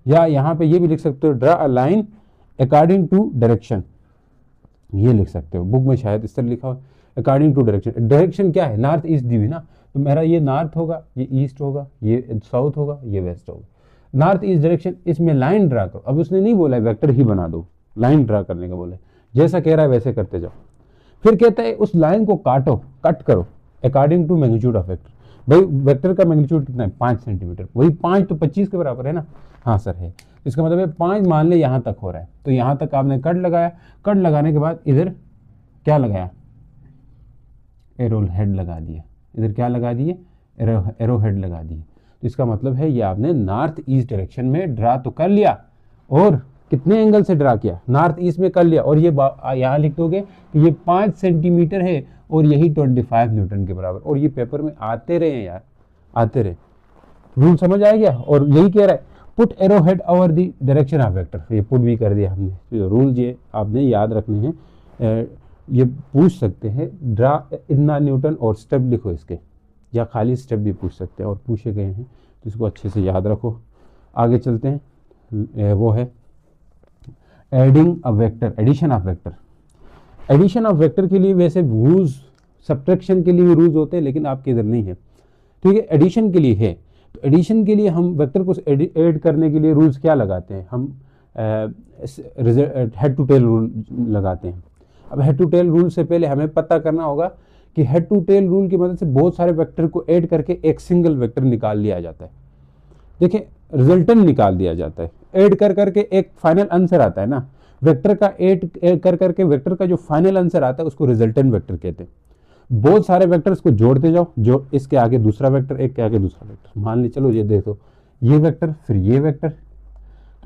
Speaker 1: या यहाँ पे ये भी लिख सकते हो, draw a line according to direction, ये लिख सकते हो। बुक में शायद इस तरह लिखा हो, अकॉर्डिंग टू डायरेक्शन। डायरेक्शन क्या है, नॉर्थ ईस्ट दी हुई ना, तो मेरा ये नॉर्थ होगा, ये ईस्ट होगा, ये साउथ होगा, ये वेस्ट होगा। नॉर्थ ईस्ट डायरेक्शन, इसमें लाइन ड्रा करो। अब उसने नहीं बोला वेक्टर ही बना दो, लाइन ड्रा करने का बोला, जैसा कह रहा है वैसे करते जाओ। फिर कहता है उस लाइन को काटो, कट करो according to magnitude of vector. भाई वेक्टर का मैग्नीट्यूड कितना है, 5 सेंटीमीटर, वही 5 तो 25 के बराबर है ना। हाँ सर है। इसका मतलब है 5 मान ले यहाँ तक हो रहा है, तो यहाँ तक आपने कट लगाया, कट लगाने के बाद इधर क्या लगाया, एरो हेड लगा दिया, इधर क्या लगा दिए, एरो हेड लगा दिए। तो इसका मतलब है ये आपने नॉर्थ ईस्ट डायरेक्शन में ड्रा तो कर लिया, और कितने एंगल से ड्रा किया, नॉर्थ ईस्ट में कर लिया, और ये यहाँ लिख दोगे कि ये 5 सेंटीमीटर है और यही 25 न्यूटन के बराबर। और ये पेपर में आते रहे यार, आते रहे, रूल समझ आ गया। और यही कह रहा है put arrow head over the direction of vector, ये पुट भी कर दिया हमने। तो रूल ये आपने याद रखने हैं। ये पूछ सकते हैं ड्रा इतना न्यूटन और स्टेप लिखो इसके, या खाली स्टेप भी पूछ सकते हैं, और पूछे गए हैं तो इसको अच्छे से याद रखो। आगे चलते हैं, वो है adding a vector, addition of vector. Addition of vector के लिए वैसे रूल्स, सब्ट्रैक्शन के लिए भी रूल्स होते हैं, लेकिन आपके इधर नहीं है, ठीक है। एडिशन के लिए है, तो एडिशन के लिए हम वेक्टर को ऐड करने के लिए रूल्स क्या लगाते हैं, हम हेड टू टेल रूल लगाते हैं। अब हेड टू टेल रूल से पहले हमें पता करना होगा कि हेड टू टेल रूल की मदद से बहुत सारे वेक्टर को ऐड करके एक सिंगल वेक्टर निकाल लिया जाता है। देखिए रिजल्टेंट निकाल दिया जाता है, ऐड कर करके एक फाइनल आंसर आता है ना, वेक्टर का ऐड कर करके वेक्टर का जो फाइनल आंसर आता है उसको रिजल्टेंट वेक्टर कहते हैं। बहुत सारे वेक्टर्स को जोड़ते जाओ, जो इसके आगे दूसरा वेक्टर, एक के आगे दूसरा वेक्टर, मान ली चलो ये देखो ये वेक्टर फिर ये वेक्टर,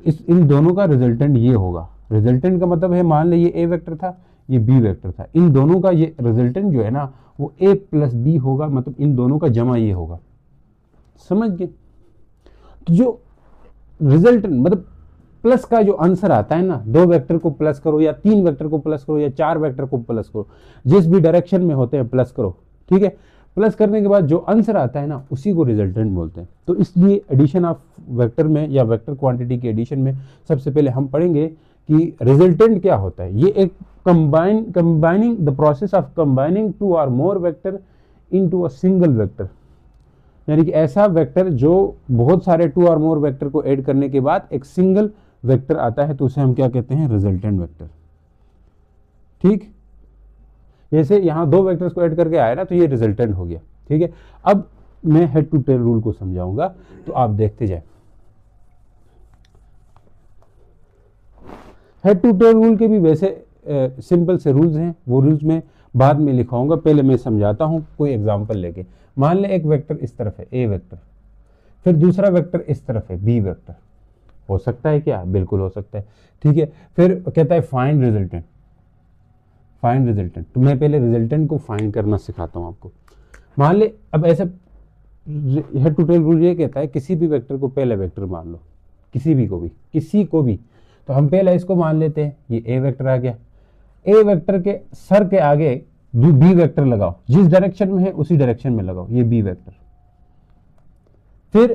Speaker 1: इन दोनों का रिजल्टेंट ये होगा। रिजल्टेंट का मतलब है मान ली ये ए वेक्टर था, ये बी वेक्टर था, इन दोनों का ये रिजल्टेंट जो है ना वो ए प्लस बी होगा, मतलब इन दोनों का जमा ये होगा। समझ गए? तो जो रिजल्टेंट मतलब प्लस का जो आंसर आता है ना, 2 वेक्टर को प्लस करो या 3 वेक्टर को प्लस करो या 4 वेक्टर को प्लस करो, जिस भी डायरेक्शन में होते हैं प्लस करो, ठीक है। प्लस करने के बाद जो आंसर आता है ना उसी को रिजल्टेंट बोलते हैं। तो इसलिए एडिशन ऑफ वेक्टर में या वेक्टर क्वांटिटी के एडिशन में सबसे पहले हम पढ़ेंगे कि रिजल्टेंट क्या होता है। ये एक combining the process of combining 2 और more vector into a single vector, यानी कि ऐसा वेक्टर जो बहुत सारे 2 और मोर वेक्टर को ऐड करने के बाद एक सिंगल वेक्टर आता है, तो उसे हम क्या कहते हैं, रिजल्टेंट वेक्टर। ठीक, जैसे यहां 2 वेक्टर्स को ऐड करके आया ना, तो ये रिजल्टेंट हो गया, ठीक है। अब मैं हेड टू टेल रूल को समझाऊंगा, तो आप देखते जाए। हेड टू टेल रूल के भी वैसे सिंपल से रूल्स हैं, वो रूल्स में बाद में लिखाऊंगा, पहले मैं समझाता हूं कोई एग्जांपल लेके। मान ले एक वेक्टर इस तरफ है, ए वेक्टर, फिर दूसरा वेक्टर इस तरफ है, बी वेक्टर। हो सकता है क्या? बिल्कुल हो सकता है, ठीक है। फिर कहता है फाइंड रिजल्टेंट, फाइंड रिजल्टेंट। तो मैं पहले रिजल्टेंट को फाइंड करना सिखाता हूं आपको। मान ले अब ऐसे हेड टू टेल रूल ये कहता है किसी भी वेक्टर को पहले वेक्टर मान लो, किसी को भी। तो हम पहले इसको मान लेते हैं, ये ए वेक्टर आ गया। ए वेक्टर के सर के आगे बी वेक्टर लगाओ, जिस डायरेक्शन में है उसी डायरेक्शन में लगाओ, ये बी वेक्टर। फिर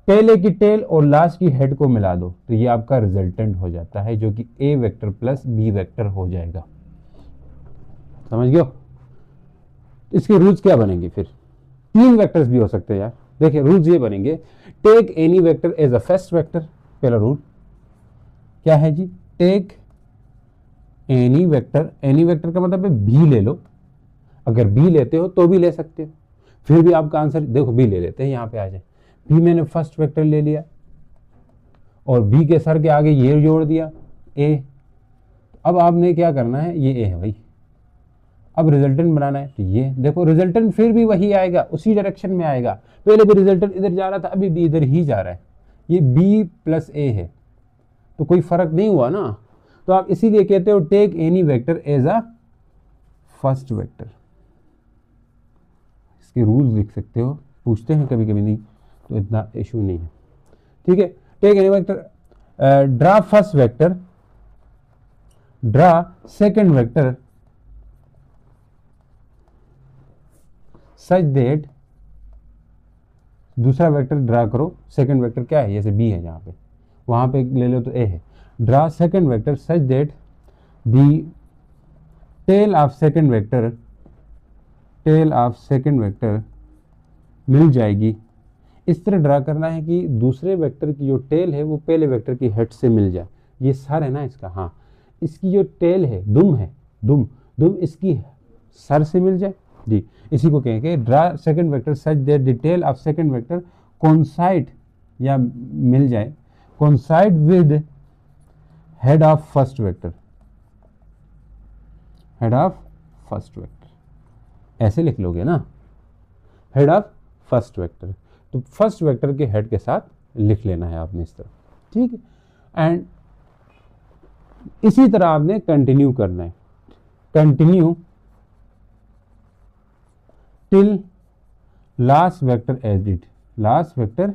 Speaker 1: पहले की टेल और लास्ट की हेड को मिला दो, तो ये आपका रिजल्टेंट हो जाता है, जो कि ए वेक्टर प्लस बी वेक्टर हो जाएगा। समझ गए? इसके रूल्स क्या बनेंगे? फिर 3 वेक्टर्स भी हो सकते हैं यार। देखिए रूल्स ये बनेंगे, take any vector as a first vector. पहला रूल क्या है जी? Take any vector, any vector का मतलब है बी ले लो। अगर बी लेते हो तो भी ले सकते हो, फिर भी आपका आंसर देखो बी ले लेते हैं, यहां पे आ जाए। बी मैंने फर्स्ट वेक्टर ले लिया और बी के सर के आगे ये जोड़ दिया ए। अब आपने क्या करना है, ये ए है भाई, अब रिजल्टेंट बनाना है। तो ये देखो रिजल्टेंट फिर भी वही आएगा, उसी डायरेक्शन में आएगा। पहले भी रिजल्टेंट इधर जा रहा था, अभी भी इधर ही जा रहा है। ये बी प्लस ए है, तो कोई फर्क नहीं हुआ ना। तो आप इसीलिए कहते हो take any vector as a first vector. इसके रूल्स लिख सकते हो, पूछते हैं कभी कभी, नहीं तो इतना इशू नहीं है, ठीक है। Take any vector, draw first vector, draw second vector such that, दूसरा वेक्टर ड्रा करो, सेकंड वेक्टर क्या है, जैसे बी है जहां पे, वहां पे ले लो तो ए है। Draw second vector such that the tail of second vector, tail of second vector मिल जाएगी। इस तरह ड्रा करना है कि दूसरे वेक्टर की जो टेल है वो पहले वेक्टर की हेड से मिल जाए। ये सर है ना इसका, हाँ, इसकी जो टेल है, दुम है, दुम इसकी सर से मिल जाए जी। इसी को कहेंगे draw second vector such that the tail of second vector coincide, या मिल जाए, coincide with head of first vector, head of first vector, ऐसे लिख लोगे ना, हेड ऑफ फर्स्ट वेक्टर, तो फर्स्ट वेक्टर के हेड के साथ लिख लेना है आपने इस तरह, ठीक है। एंड इसी तरह आपने कंटिन्यू करना है, continue till last vector edit, last vector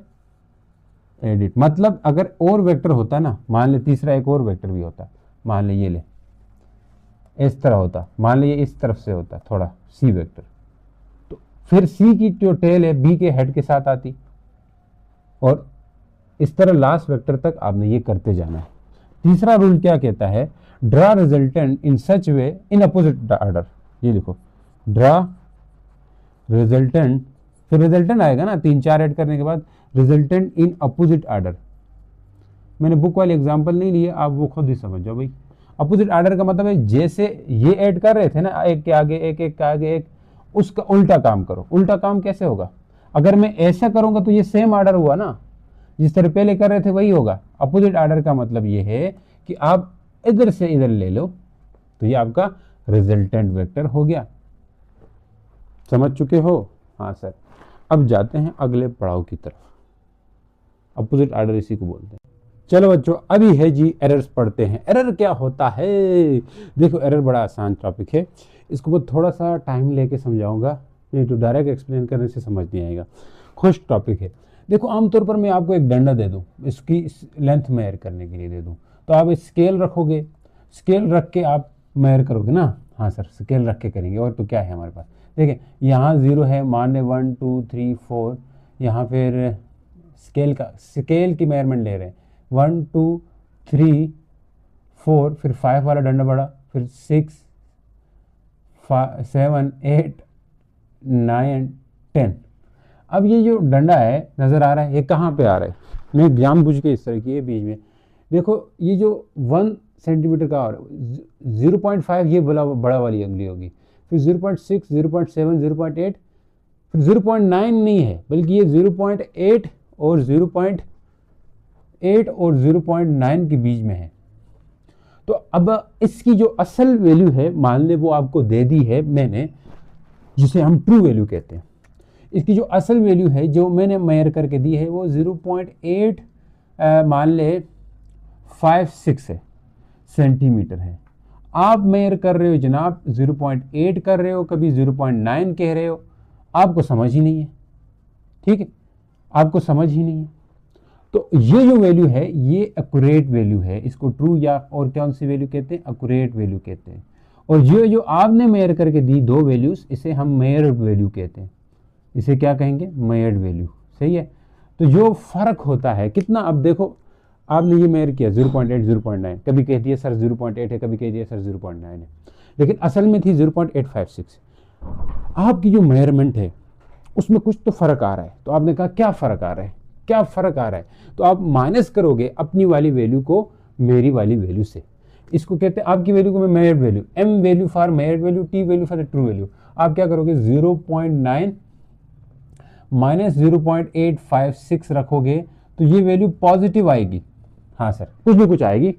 Speaker 1: edit, मतलब अगर और वेक्टर होता ना, मान ले तीसरा एक और वेक्टर भी होता, मान ले ये ले इस तरह होता, मान ले ये इस तरफ से होता थोड़ा सी वेक्टर, तो फिर सी की जो टेल है बी के हेड के साथ आती, और इस तरह लास्ट वेक्टर तक आपने ये करते जाना है। तीसरा रूल क्या कहता है, draw resultant in such way in opposite order, ये देखो ड्रा रिजल्टेंट, फिर रिजल्टेंट आएगा ना 3-4 ऐड करने के बाद, रिजल्टेंट इन अपोजिट ऑर्डर, मैंने बुक वाले एग्जांपल नहीं लिए, आप वो खुद ही समझ जाओ भाई। अपोजिट ऑर्डर का मतलब है जैसे ये ऐड कर रहे थे ना, एक के आगे एक, एक के आगे एक, उसका उल्टा काम करो। उल्टा काम कैसे होगा, अगर मैं ऐसा करूंगा तो ये सेम ऑर्डर हुआ ना, जिस तरह पहले कर रहे थे वही होगा। अपोजिट ऑर्डर का मतलब ये है कि आप इधर से इधर ले लो, तो ये आपका रिजल्टेंट वेक्टर हो गया। समझ चुके हो? हाँ सर। अब जाते हैं अगले पड़ाव की तरफ, अपोजिट ऑर्डर इसी को बोलते हैं। चलो बच्चों, अभी है जी एरर्स पढ़ते हैं। एरर क्या होता है? देखो एरर बड़ा आसान टॉपिक है, इसको मैं थोड़ा सा टाइम लेके समझाऊंगा, नहीं तो डायरेक्ट एक्सप्लेन करने से समझ नहीं आएगा। खुश टॉपिक है। देखो आमतौर पर मैं आपको एक डंडा दे दूं, इसकी लेंथ मेजर करने के लिए दे दूं, तो आप स्केल रखोगे, स्केल रख के आप मेजर करोगे ना। हाँ सर, स्केल रख के करेंगे, और तो क्या है हमारे पास। देखिए यहाँ 0 है, मान लें 1 2 3 4, यहाँ फिर स्केल की मेजरमेंट ले रहे हैं 1 2 3 4, फिर 5 वाला डंडा बड़ा, फिर 6 7 8 9 10। अब ये जो डंडा है नज़र आ रहा है, ये कहाँ पे आ रहा है, मैं जानबूझ के इस तरह की है बीच में। देखो ये जो 1 सेंटीमीटर का और 0.5 ये बड़ा वाली उंगली होगी, फिर 0.6 0.7 0.8, फिर 0.9 नहीं है बल्कि ये 0.8 और 0.8 और 0.9 के बीच में है। तो अब इसकी जो असल वैल्यू है, मान ले वो आपको दे दी है मैंने, जिसे हम ट्रू वैल्यू कहते हैं। इसकी जो असल वैल्यू है जो मैंने मेजर करके दी है वो 0.8 मान ले 56 है सेंटीमीटर है। आप मेजर कर रहे हो जनाब 0.8 कर रहे हो, कभी 0.9 कह रहे हो, आपको समझ ही नहीं है, ठीक है, आपको समझ ही नहीं है। तो ये जो वैल्यू है ये एक्यूरेट वैल्यू है, इसको ट्रू या और कौन सी वैल्यू कहते हैं, एक्यूरेट वैल्यू कहते हैं। और ये जो आपने मेजर करके दी दो वैल्यूज, इसे हम मेजर्ड वैल्यू कहते हैं। इसे क्या कहेंगे, मेजर्ड वैल्यू, सही है। तो जो फर्क होता है कितना, अब देखो आपने ये मेजर किया 0.8 0.9, कभी कह दिया सर 0.8 है, कभी कह दिया सर 0.9 है, लेकिन असल में थी 0.856। आपकी जो मेजरमेंट है उसमें कुछ तो फर्क आ रहा है। तो आपने कहा क्या फर्क आ रहा है, क्या फर्क आ रहा है, तो आप माइनस करोगे अपनी वाली वैल्यू को मेरी वाली वैल्यू से। इसको कहते हैं, आपकी वैल्यू को मैं measured value, M value for measured value, T value for the true value. आप क्या करोगे 0.9 माइनस 0.856 रखोगे तो ये वैल्यू पॉजिटिव आएगी। हाँ सर, कुछ भी कुछ आएगी।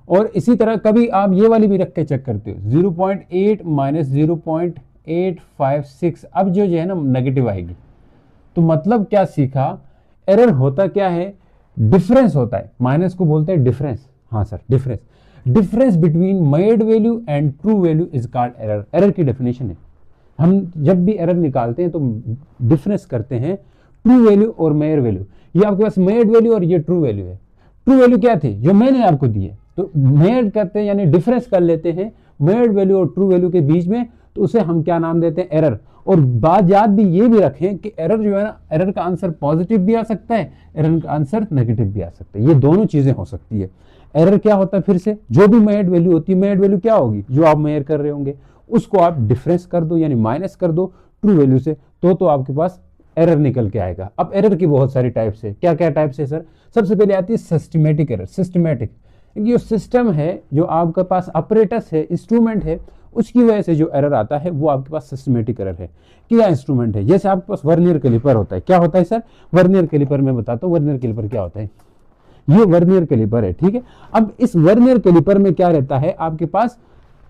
Speaker 1: और इसी तरह कभी आप ये वाली भी रख के चेक करते हो 0.8 माइनस 0.856, अब जो है ना नेगेटिव आएगी। तो मतलब क्या सीखा, एरर होता क्या है, डिफरेंस होता है, माइनस को बोलते हैं डिफरेंस। हाँ sir, difference, difference between measured value and true value is called error. Error की डेफिनेशन है, हम जब भी एरर निकालते हैं तो डिफरेंस करते हैं ट्रू वैल्यू और मेजर वैल्यू। ये आपके पास मेजर्ड वैल्यू और ये ट्रू वैल्यू है। ट्रू वैल्यू क्या थी, जो मैंने आपको दी है, तो मेजर करते हैं यानी डिफरेंस कर लेते हैं मेजर्ड वैल्यू और ट्रू वैल्यू के बीच में, तो उसे हम क्या नाम देते हैं, एरर। और बात याद भी ये भी रखें कि एरर जो है ना, एरर का आंसर पॉजिटिव भी आ सकता है, एरर का आंसर नेगेटिव भी आ सकता है, ये दोनों चीजें हो सकती है। एरर क्या होता है, फिर से जो भी मेजर्ड वैल्यू होती है, मेजर्ड वैल्यू क्या होगी, जो आप मेजर कर रहे होंगे उसको आप डिफरेंस कर दो यानी माइनस कर दो ट्रू वैल्यू से, तो आपके पास एरर निकल के आएगा। अब एरर की बहुत सारी टाइप्स है, क्या क्या टाइप्स है सर, सबसे पहले आती है सिस्टमेटिक एरर। सिस्टमेटिक जो सिस्टम है, जो आपके पास अपरेटस है, इंस्ट्रूमेंट है, उसकी वजह से जो एरर आता है वो आपके पास सिस्टमेटिक एरर है। क्या इंस्ट्रूमेंट है, जैसे आपके पास वर्नियर कैलिपर होता है, क्या होता है सर, वर्नियर कैलिपर में बताता हूँ, वर्नियर कैलिपर क्या होता है, ये वर्नियर कैलिपर है, ठीक है। अब इस वर्नियर कैलिपर में क्या रहता है, आपके पास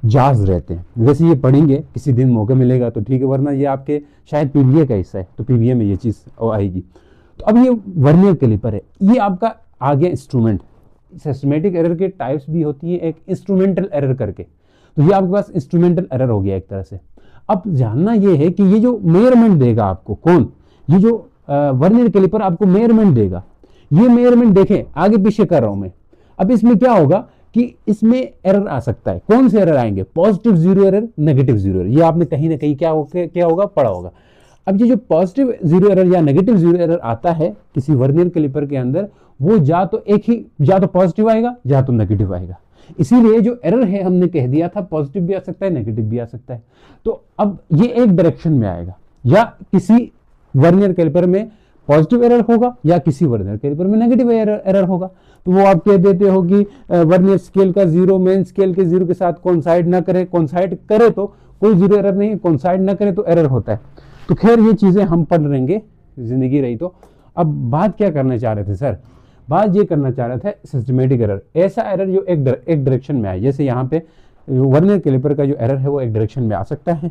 Speaker 1: जार्स रहते हैं, वैसे ये पढ़ेंगे किसी दिन मौका मिलेगा तो ठीक है, वरना ये आपके शायद पीवीए का हिस्सा है, तो पीवीए में ये चीज़ आएगी। तो अब ये वर्नियर कैलिपर है, ये आपका आ गया इंस्ट्रूमेंट। सिस्टमेटिक एरर के टाइप्स भी होती है, एक इंस्ट्रूमेंटल एरर करके, तो ये आपके पास इंस्ट्रूमेंटल एरर हो गया एक तरह से। अब जानना ये है कि ये जो मेजरमेंट देगा आपको कौन, ये जो वर्नियर कैलिपर आपको मेजरमेंट देगा, ये मेजरमेंट देखें आगे पीछे कर रहा हूं मैं। अब इसमें क्या होगा कि इसमें एरर आ सकता है, कौन से एरर आएंगे, positive zero error, negative zero error, ये आपने कहीं ना कहीं क्या होगा पढ़ा होगा। अब ये जो पॉजिटिव जीरो एरर या नेगेटिव जीरो एरर आता है किसी वर्नियर कैलिपर के अंदर, वो या तो पॉजिटिव आएगा या तो नेगेटिव आएगा। इसीलिए जो एरर है हमने कह दिया था पॉजिटिव भी आ सकता है, नेगेटिव भी आ सकता है। तो अब ये एक डायरेक्शन में आएगा, या किसी वर्नियर कैलिपर में पॉजिटिव एरर होगा या किसी वर्नियर कैलिपर में नेगेटिव एरर होगा। तो वो आप कह देते हो कि वर्नियर स्केल का जीरो मेन स्केल के जीरो के साथ कोइंसाइड ना करे, कोइंसाइड करे तो कोई जीरो एरर नहीं, कोइंसाइड ना करे तो एरर होता है। तो खैर ये चीजें हम पढ़ लेंगे, जिंदगी रही तो। अब बात क्या करना चाह रहे थे सर, बात ये करना चाह रहे थे सिस्टमेटिक एरर, ऐसा एरर जो एक डायरेक्शन में आए। जैसे यहाँ पे वर्नियर कैलिपर का जो एरर है वो एक डायरेक्शन में आ सकता है।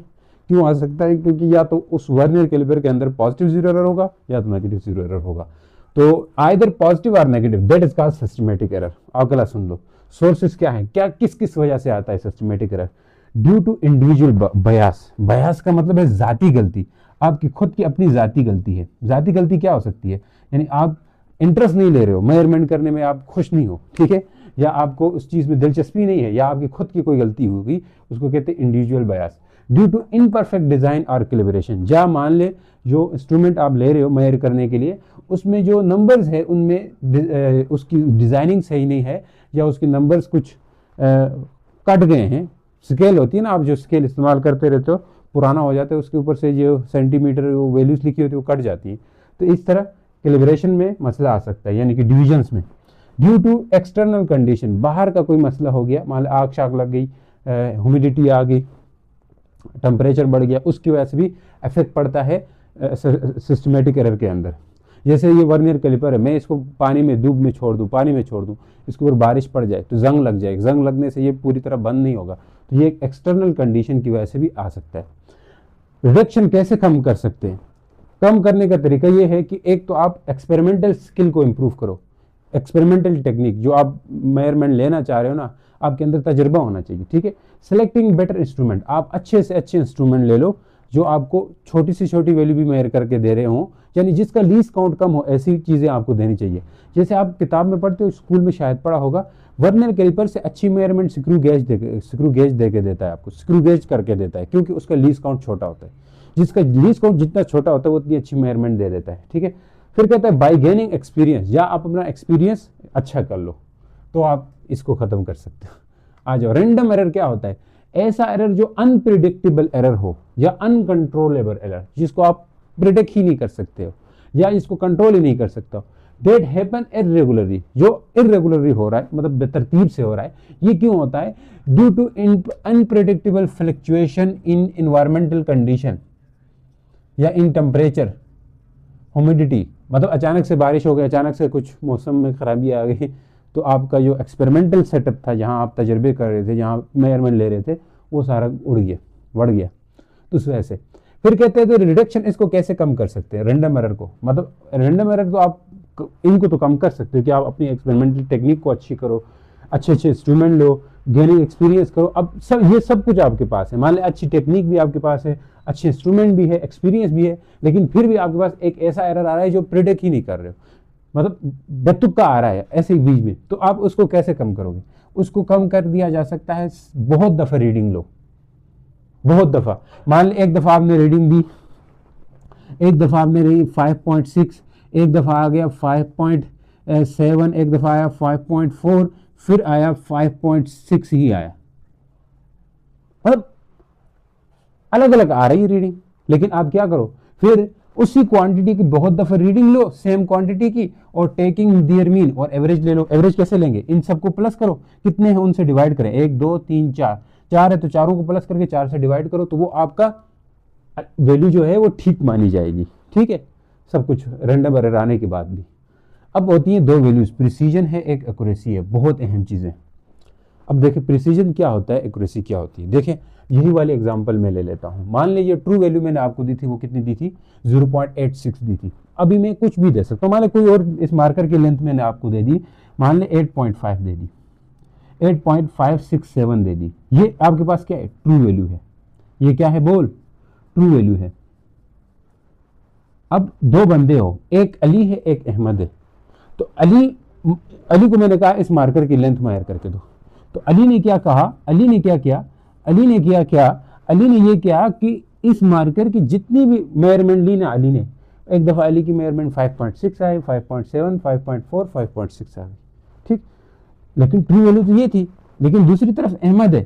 Speaker 1: क्यों आ सकता है, क्योंकि या तो उस वर्नियर कैलिपर के अंदर पॉजिटिव जीरो एरर होगा या तो नेगेटिव जीरो एरर होगा। तो आइदर पॉजिटिव और negative, that is called systematic error. अगला सुन लो, सोर्सेस क्या है, क्या किस किस वजह से आता है systematic error. Due to individual bias, bias का मतलब है जाती गलती, आपकी खुद की अपनी जाती गलती है। जाती गलती क्या हो सकती है, यानी आप इंटरेस्ट नहीं ले रहे हो, मेजरमेंट करने में आप खुश नहीं हो, ठीक है, या आपको उस चीज में दिलचस्पी नहीं है, या आपकी खुद की कोई गलती होगी, उसको कहते हैं individual bias. Due to imperfect design और कैलिब्रेशन, या मान ले जो इंस्ट्रूमेंट आप ले रहे हो मेजर करने के लिए, उसमें जो नंबर्स है उनमें उसकी डिजाइनिंग सही नहीं है, या उसके नंबर्स कुछ कट गए हैं। स्केल होती है ना, आप जो स्केल इस्तेमाल करते रहते हो पुराना हो जाता है, उसके ऊपर से जो सेंटीमीटर वैल्यूज लिखी होती है वो कट जाती है। तो इस तरह कैलिब्रेशन में मसला आ सकता है, यानी कि डिविजन्स में। ड्यू टू एक्सटर्नल कंडीशन, बाहर का कोई मसला हो गया, मान लो आग शाग लग गई, ह्यूमिडिटी आ गई, टेम्परेचर बढ़ गया, उसकी वजह से भी इफेक्ट पड़ता है सिस्टमेटिक एरर के अंदर। जैसे ये वर्नियर कैलिपर है, मैं इसको पानी में धूप में छोड़ दूं, पानी में छोड़ दूं, इसके ऊपर बारिश पड़ जाए तो जंग लग जाए, जंग लगने से ये पूरी तरह बंद नहीं होगा, तो ये एक एक्सटर्नल कंडीशन की वजह से भी आ सकता है। रिडक्शन कैसे कम कर सकते हैं, कम करने का तरीका ये है कि एक तो आप एक्सपेरिमेंटल स्किल को इम्प्रूव करो। एक्सपेरिमेंटल टेक्निक जो आप मेजरमेंट लेना चाह रहे हो ना, आपके अंदर तजुर्बा होना चाहिए, ठीक है। सेलेक्टिंग बेटर इंस्ट्रूमेंट, आप अच्छे से अच्छे इंस्ट्रूमेंट ले लो जो आपको छोटी से छोटी वैल्यू भी मेजर करके दे रहे हो, यानी जिसका लीस्ट काउंट कम हो, ऐसी चीज़ें आपको देनी चाहिए। जैसे आप किताब में पढ़ते हो, स्कूल में शायद पढ़ा होगा, वर्नियर कैलिपर से अच्छी मेजरमेंट स्क्रू गेज दे के देता है आपको, स्क्रू गेज करके देता है, क्योंकि उसका लीस्ट काउंट छोटा होता है। जिसका लीस्ट काउंट जितना छोटा होता है वो उतनी अच्छी मेजरमेंट दे देता है, ठीक है। फिर कहता है बाय गेनिंग एक्सपीरियंस, या आप अपना एक्सपीरियंस अच्छा कर लो तो आप इसको खत्म कर सकते हो। आ जाओ, रैंडम एरर क्या होता है, ऐसा एरर जो अनप्रिडिक्टेबल एरर हो या अनकंट्रोलेबल एरर, जिसको आप प्रिडिक्ट ही नहीं कर सकते हो या इसको कंट्रोल ही नहीं कर सकते हो। डेट हैपन इरेगुलरली, जो इरेगुलरली हो रहा है, मतलब बेतरतीब से हो रहा है, ये क्यों होता है, due to unpredictable fluctuation in environmental condition या इन टेम्परेचर ह्यूमिडिटी, मतलब अचानक से बारिश हो गई, अचानक से कुछ मौसम में खराबी आ गई, तो आपका जो एक्सपेरिमेंटल सेटअप था, जहां आप तजर्बे कर रहे थे, जहां मेजरमेंट ले रहे थे, वो सारा उड़ गया, बढ़ गया। तो उस वजह से फिर कहते हैं तो रिडक्शन, इसको कैसे कम कर सकते हैं रैंडम एरर को, मतलब रैंडम एरर तो आप इनको तो कम कर सकते हो कि आप अपनी एक्सपेरिमेंटल टेक्निक को अच्छी करो, अच्छे अच्छे इंस्ट्रूमेंट लो, गेनिंग एक्सपीरियंस करो। अब ये सब कुछ आपके पास है, मान लें अच्छी टेक्निक भी आपके पास है, अच्छे इंस्ट्रूमेंट भी है, एक्सपीरियंस भी है, लेकिन फिर भी आपके पास एक ऐसा एरर आ रहा है जो प्रिडिक्ट ही नहीं कर रहे हो, मतलब बेतुका आ रहा है ऐसे बीच में, तो आप उसको कैसे कम करोगे। उसको कम कर दिया जा सकता है, बहुत दफ़ा रीडिंग लो, बहुत दफ़ा। मान ली एक दफ़ा आपने रीडिंग दी, एक दफ़ा आपने रीडिंग 5.6, एक दफ़ा आ गया 5.7, एक दफ़ा आया 5.4, फिर आया 5.6 ही आया, मतलब अलग अलग आ रही है रीडिंग। लेकिन आप क्या करो, फिर उसी क्वांटिटी की बहुत दफ़ा रीडिंग लो, सेम क्वांटिटी की, और टेकिंग दियर मीन और एवरेज ले लो। एवरेज कैसे लेंगे, इन सबको प्लस करो, कितने हैं उनसे डिवाइड करें, 1 2 3 4, 4 है तो चारों को प्लस करके 4 से डिवाइड करो, तो वो आपका वैल्यू जो है वो ठीक मानी जाएगी, ठीक है। सब कुछ रैंडम एरर आने के बाद भी। अब होती हैं दो वैल्यूज, प्रिसीजन है एक एक्यूरेसी है, बहुत अहम चीज़ें। अब देखें प्रिसीजन क्या होता है, एक्यूरेसी क्या होती है। देखें यही वाली एग्जांपल मैं ले लेता हूँ। मान लीजिए ट्रू वैल्यू मैंने आपको दी थी, वो कितनी दी थी, 0.86 दी थी। अभी मैं कुछ भी दे सकता हूँ, मान ली कोई और इस मार्कर की लेंथ मैंने आपको दे दी, मान लें 8.5 दे दी, 8.567 दे दी। ये आपके पास क्या है, ट्रू वैल्यू है। ये क्या है बोल, ट्रू वैल्यू है। अब दो बंदे हो, एक अली है एक अहमद है। तो अली को मैंने कहा इस मार्कर की लेंथ मायर करके दो। तो अली ने क्या कहा, अली ने क्या किया, अली ने ये किया कि इस मार्कर की जितनी भी मेजरमेंट ली ना अली ने, एक दफ़ा अली की मेजरमेंट 5.6 आई, 5.7, 5.4, 5.6 आ गई, ठीक। लेकिन ट्रू वैल्यू तो ये थी। लेकिन दूसरी तरफ अहमद है,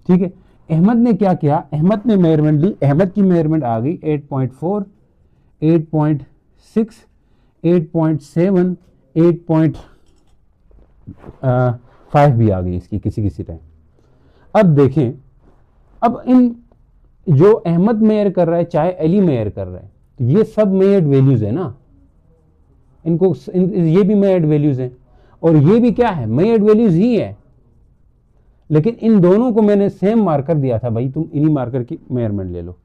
Speaker 1: ठीक है। अहमद ने क्या किया, अहमद ने मेजरमेंट ली, अहमद की मेजरमेंट आ गई 8.4, 8.6, 8.7, 8.5 भी आ गई इसकी किसी टाइम। अब देखें, अब इन जो अहमद मेयर कर रहा है चाहे अली मेयर कर रहा है, तो ये सब मेयर्ड वैल्यूज है ना, ये भी मेयर्ड वैल्यूज हैं और ये भी क्या है, मेयर्ड वैल्यूज ही है। लेकिन इन दोनों को मैंने सेम मार्कर दिया था, भाई तुम इन्हीं मार्कर की मेजरमेंट ले लो।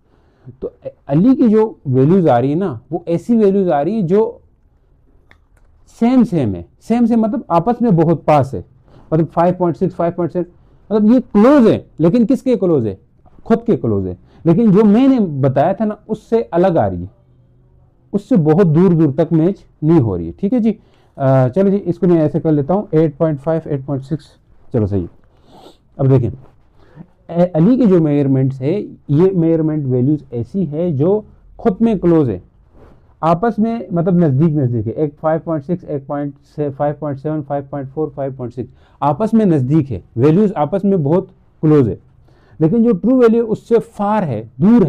Speaker 1: तो अली की जो वैल्यूज आ रही है ना, वो ऐसी वैल्यूज आ रही है जो सेम है, सेम मतलब आपस में बहुत पास है, मतलब 5.6, 5.7, मतलब ये क्लोज है। लेकिन किसके क्लोज है, खुद के क्लोज है। लेकिन जो मैंने बताया था ना, उससे अलग आ रही है, उससे बहुत दूर दूर तक मैच नहीं हो रही है, ठीक है जी। चलो जी, इसको मैं ऐसे कर लेता हूँ, 8.5, 8.6, चलो सही। अब देखें अली की जो मेजरमेंट्स है, ये मेजरमेंट वैल्यूज ऐसी है जो खुद में क्लोज है, आपस में मतलब नज़दीक है। एक 5.6, एक 5.7, 5.4, 5.6 आपस में नज़दीक है, वैल्यूज आपस में बहुत क्लोज है। लेकिन जो ट्रू वैल्यू उससे फार है, दूर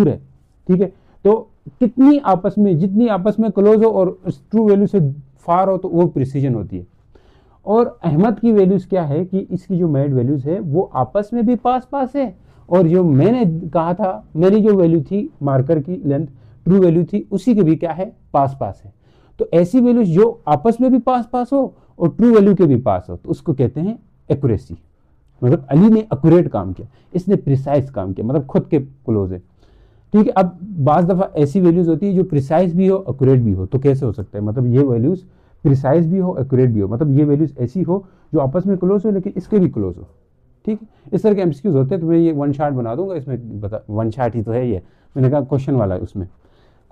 Speaker 1: है, ठीक है। तो कितनी आपस में, जितनी आपस में क्लोज हो और उस ट्रू वैल्यू से फार हो, तो वो प्रिसीजन होती है। और अहमद की वैल्यूज क्या है कि इसकी जो मेड वैल्यूज है वो आपस में भी पास है, और जो मैंने कहा था, मेरी जो वैल्यू थी मार्कर की लेंथ ट्रू वैल्यू थी, उसी के भी क्या है, पास है। तो ऐसी वैल्यूज जो आपस में भी पास हो और ट्रू वैल्यू के भी पास हो, तो उसको कहते हैं एक्यूरेसी। मतलब अली ने एक्यूरेट काम किया, इसने प्रिसाइज काम किया, मतलब खुद के क्लोज है, ठीक है। अब बाज़ दफ़ा ऐसी वैल्यूज होती है जो प्रिसाइज भी हो एक्यूरेट भी हो, तो कैसे हो सकता है, मतलब ये वैल्यूज प्रिसाइज भी हो एक्यूरेट भी हो, मतलब ये वैल्यूज ऐसी हो जो आपस में क्लोज हो लेकिन इसके भी क्लोज हो, ठीक है। इस तरह के एमसीक्यूज होते हैं। तो मैं ये वन शार्ट बना दूंगा, इसमें बता, वन शार्ट ही तो है ये, मैंने कहा क्वेश्चन वाला है, उसमें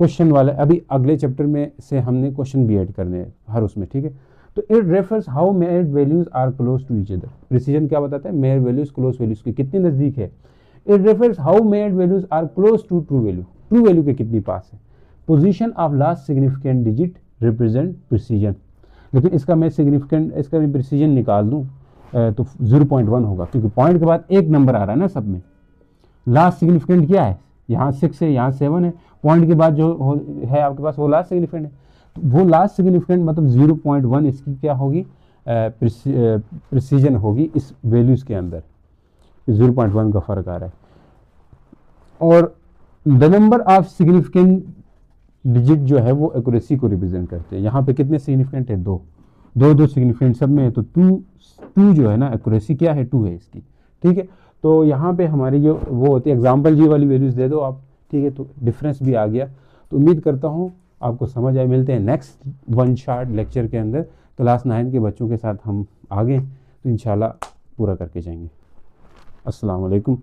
Speaker 1: क्वेश्चन वाला अभी अगले चैप्टर में से हमने क्वेश्चन भी ऐड करने हैं हर उसमें, ठीक है। तो it refers how measured values are close to each other. Precision क्या बताता है, मेयर्ड वैल्यूज क्लोज वैल्यूज की कितनी नज़दीक है। It refers how measured values are close to true value, true value के कितनी पास है। Position of last significant digit represent precision. लेकिन इसका मैं सिग्निफिकेंट, इसका मैं प्रिसीजन निकाल दूँ तो 0.1 होगा, क्योंकि पॉइंट के बाद एक नंबर आ रहा है ना सब में। लास्ट सिग्निफिकेंट क्या है, यहाँ 6 है, यहाँ 7 है, पॉइंट के बाद जो है आपके पास वो लास्ट सिग्निफिकेंट है। तो वो लास्ट सिग्निफिकेंट मतलब 0.1 इसकी क्या होगी, प्रिसीजन होगी इस वैल्यूज़ के अंदर, 0.1 का फ़र्क आ रहा है। और the number of significant digit जो है वो एक्यूरेसी को रिप्रेजेंट करते हैं। यहाँ पे कितने सिग्निफिकेंट है, दो सिग्निफिकेंट सब में है, तो टू जो है ना, एक्यूरेसी क्या है, 2 है इसकी, ठीक है। तो यहाँ पे हमारी जो वो होती है एग्जाम्पल, जी वाली वैल्यूज़ दे दो आप, ठीक है। तो डिफरेंस भी आ गया। तो उम्मीद करता हूँ आपको समझ आए। मिलते हैं नेक्स्ट वन शार्ट लेक्चर के अंदर, क्लास 9 के बच्चों के साथ हम आगे तो इंशाल्लाह पूरा करके जाएंगे। अस्सलाम वालेकुम।